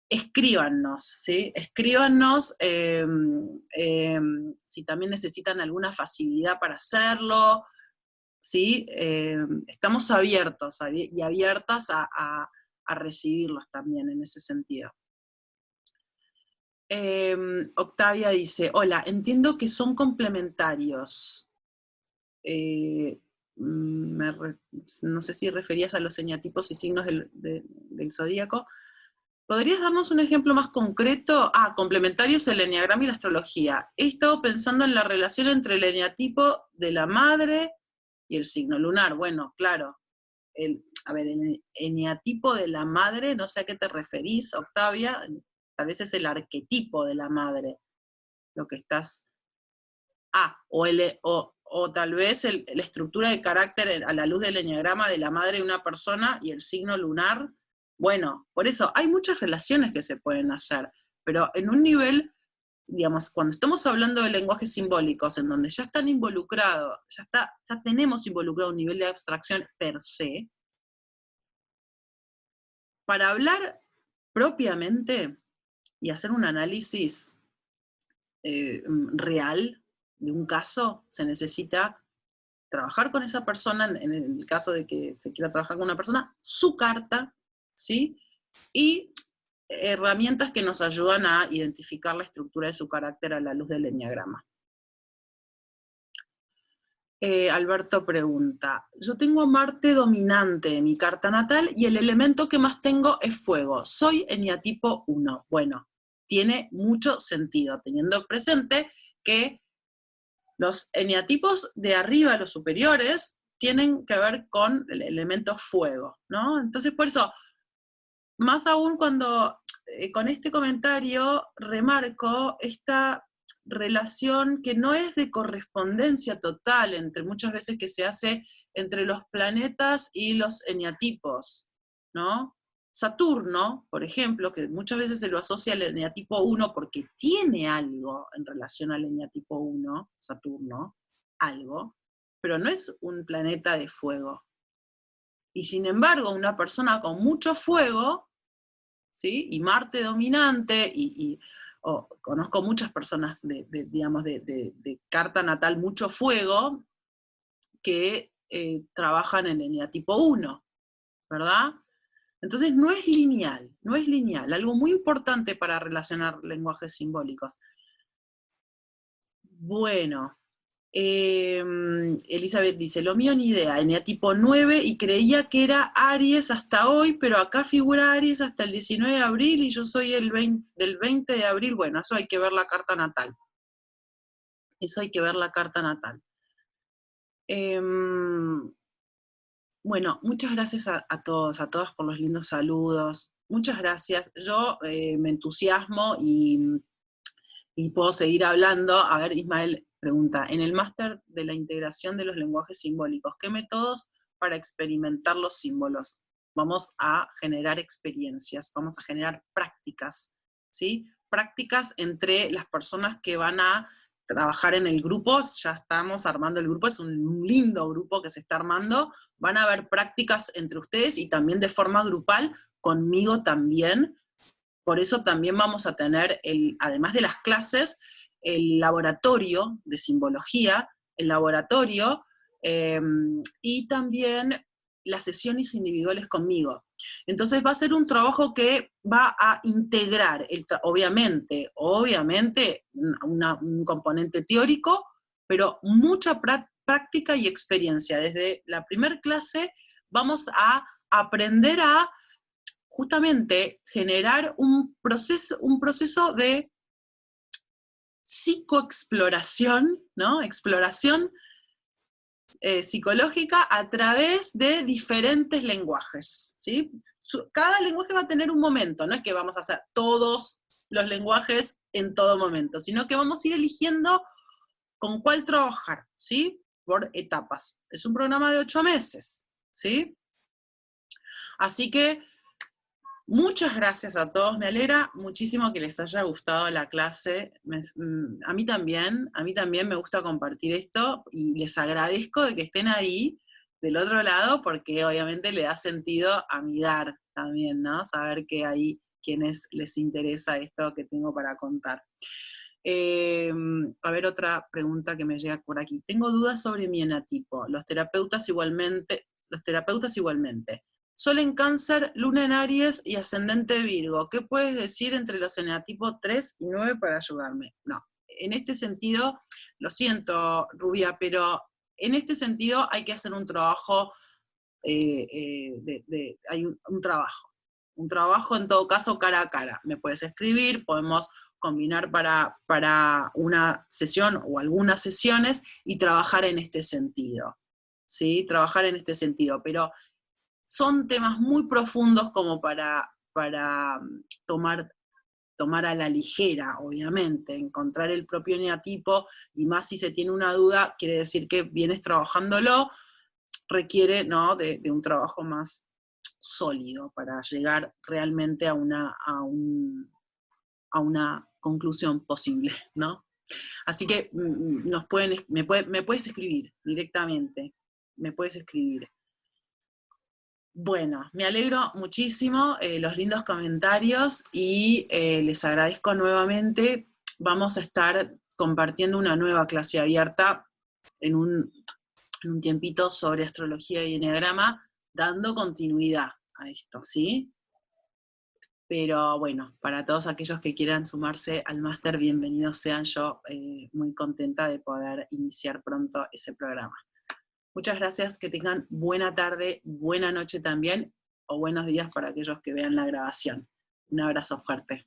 escríbanos, ¿sí? Escríbanos si también necesitan alguna facilidad para hacerlo, ¿sí? Estamos abiertos y abiertas a recibirlos también en ese sentido. Octavia dice, hola, entiendo que son complementarios. No sé si referías a los eneatipos y signos del zodíaco. ¿Podrías darnos un ejemplo más concreto? Complementarios el eneagrama y la astrología. He estado pensando en la relación entre el eneatipo de la madre y el signo lunar. Bueno, claro. El eneatipo de la madre, no sé a qué te referís, Octavia, tal vez es el arquetipo de la madre, lo que estás... o tal vez la estructura de carácter a la luz del eneagrama de la madre de una persona y el signo lunar, Bueno, por eso hay muchas relaciones que se pueden hacer, pero en un nivel, digamos, cuando estamos hablando de lenguajes simbólicos, en donde ya están involucrados, ya tenemos involucrado un nivel de abstracción per se, para hablar propiamente y hacer un análisis real de un caso, se necesita trabajar con esa persona, en el caso de que se quiera trabajar con una persona, su carta, ¿sí? Y herramientas que nos ayudan a identificar la estructura de su carácter a la luz del eneagrama. Alberto pregunta, yo tengo a Marte dominante en mi carta natal y el elemento que más tengo es fuego. Soy eneatipo 1. Bueno, tiene mucho sentido, teniendo presente que los eneatipos de arriba, los superiores, tienen que ver con el elemento fuego, ¿no? Entonces, por eso, más aún cuando con este comentario remarco esta relación que no es de correspondencia total entre muchas veces que se hace entre los planetas y los eneatipos, ¿no? Saturno, por ejemplo, que muchas veces se lo asocia al eneatipo 1 porque tiene algo en relación al eneatipo 1, Saturno, algo, pero no es un planeta de fuego. Y sin embargo, una persona con mucho fuego, ¿sí? Y Marte dominante, conozco muchas personas de carta natal mucho fuego, que trabajan en eneatipo 1, ¿verdad? Entonces no es lineal, no es lineal. Algo muy importante para relacionar lenguajes simbólicos. Bueno, Elizabeth dice, lo mío ni idea, eneatipo 9 y creía que era Aries hasta hoy, pero acá figura Aries hasta el 19 de abril y yo soy del 20 de abril. Bueno, eso hay que ver la carta natal. Eso hay que ver la carta natal. Bueno, muchas gracias a todos, a todas por los lindos saludos. Muchas gracias. Yo me entusiasmo y puedo seguir hablando. A ver, Ismael pregunta, en el máster de la integración de los lenguajes simbólicos, ¿qué métodos para experimentar los símbolos? Vamos a generar experiencias, vamos a generar prácticas, ¿sí? Prácticas entre las personas que van a trabajar en el grupo, ya estamos armando el grupo, es un lindo grupo que se está armando, van a haber prácticas entre ustedes y también de forma grupal, conmigo también. Por eso también vamos a tener, además de las clases, el laboratorio de simbología, el laboratorio, y también las sesiones individuales conmigo. Entonces va a ser un trabajo que va a integrar, obviamente, un componente teórico, pero mucha práctica y experiencia. Desde la primera clase vamos a aprender a justamente generar un proceso de psicoexploración, ¿no? Exploración psicológica a través de diferentes lenguajes, ¿sí? Cada lenguaje va a tener un momento, no es que vamos a hacer todos los lenguajes en todo momento, sino que vamos a ir eligiendo con cuál trabajar, ¿sí? Por etapas. Es un programa de 8 meses, ¿sí? Así que muchas gracias a todos, me alegra muchísimo que les haya gustado la clase. A mí también me gusta compartir esto y les agradezco de que estén ahí del otro lado porque obviamente le da sentido a mi dar también, ¿no? Saber que hay quienes les interesa esto que tengo para contar. A ver, otra pregunta que me llega por aquí. Tengo dudas sobre mi enatipo. Los terapeutas igualmente. Sol en Cáncer, Luna en Aries y Ascendente Virgo. ¿Qué puedes decir entre los enatipos 3 y 9 para ayudarme? No, en este sentido, lo siento, Rubia, pero en este sentido hay que hacer un trabajo, hay un trabajo en todo caso cara a cara. Me puedes escribir, podemos combinar para una sesión o algunas sesiones y trabajar en este sentido, ¿sí? Trabajar en este sentido, pero son temas muy profundos como para tomar a la ligera, obviamente. Encontrar el propio eneatipo, y más si se tiene una duda, quiere decir que vienes trabajándolo, requiere, ¿no?, de un trabajo más sólido para llegar realmente a una conclusión posible, ¿no? Así que me puedes escribir directamente, me puedes escribir. Bueno, me alegro muchísimo, los lindos comentarios, y les agradezco nuevamente. Vamos a estar compartiendo una nueva clase abierta en un tiempito sobre astrología y eneagrama, dando continuidad a esto, ¿sí? Pero bueno, para todos aquellos que quieran sumarse al máster, bienvenidos sean. Yo muy contenta de poder iniciar pronto ese programa. Muchas gracias, que tengan buena tarde, buena noche también, o buenos días para aquellos que vean la grabación. Un abrazo fuerte.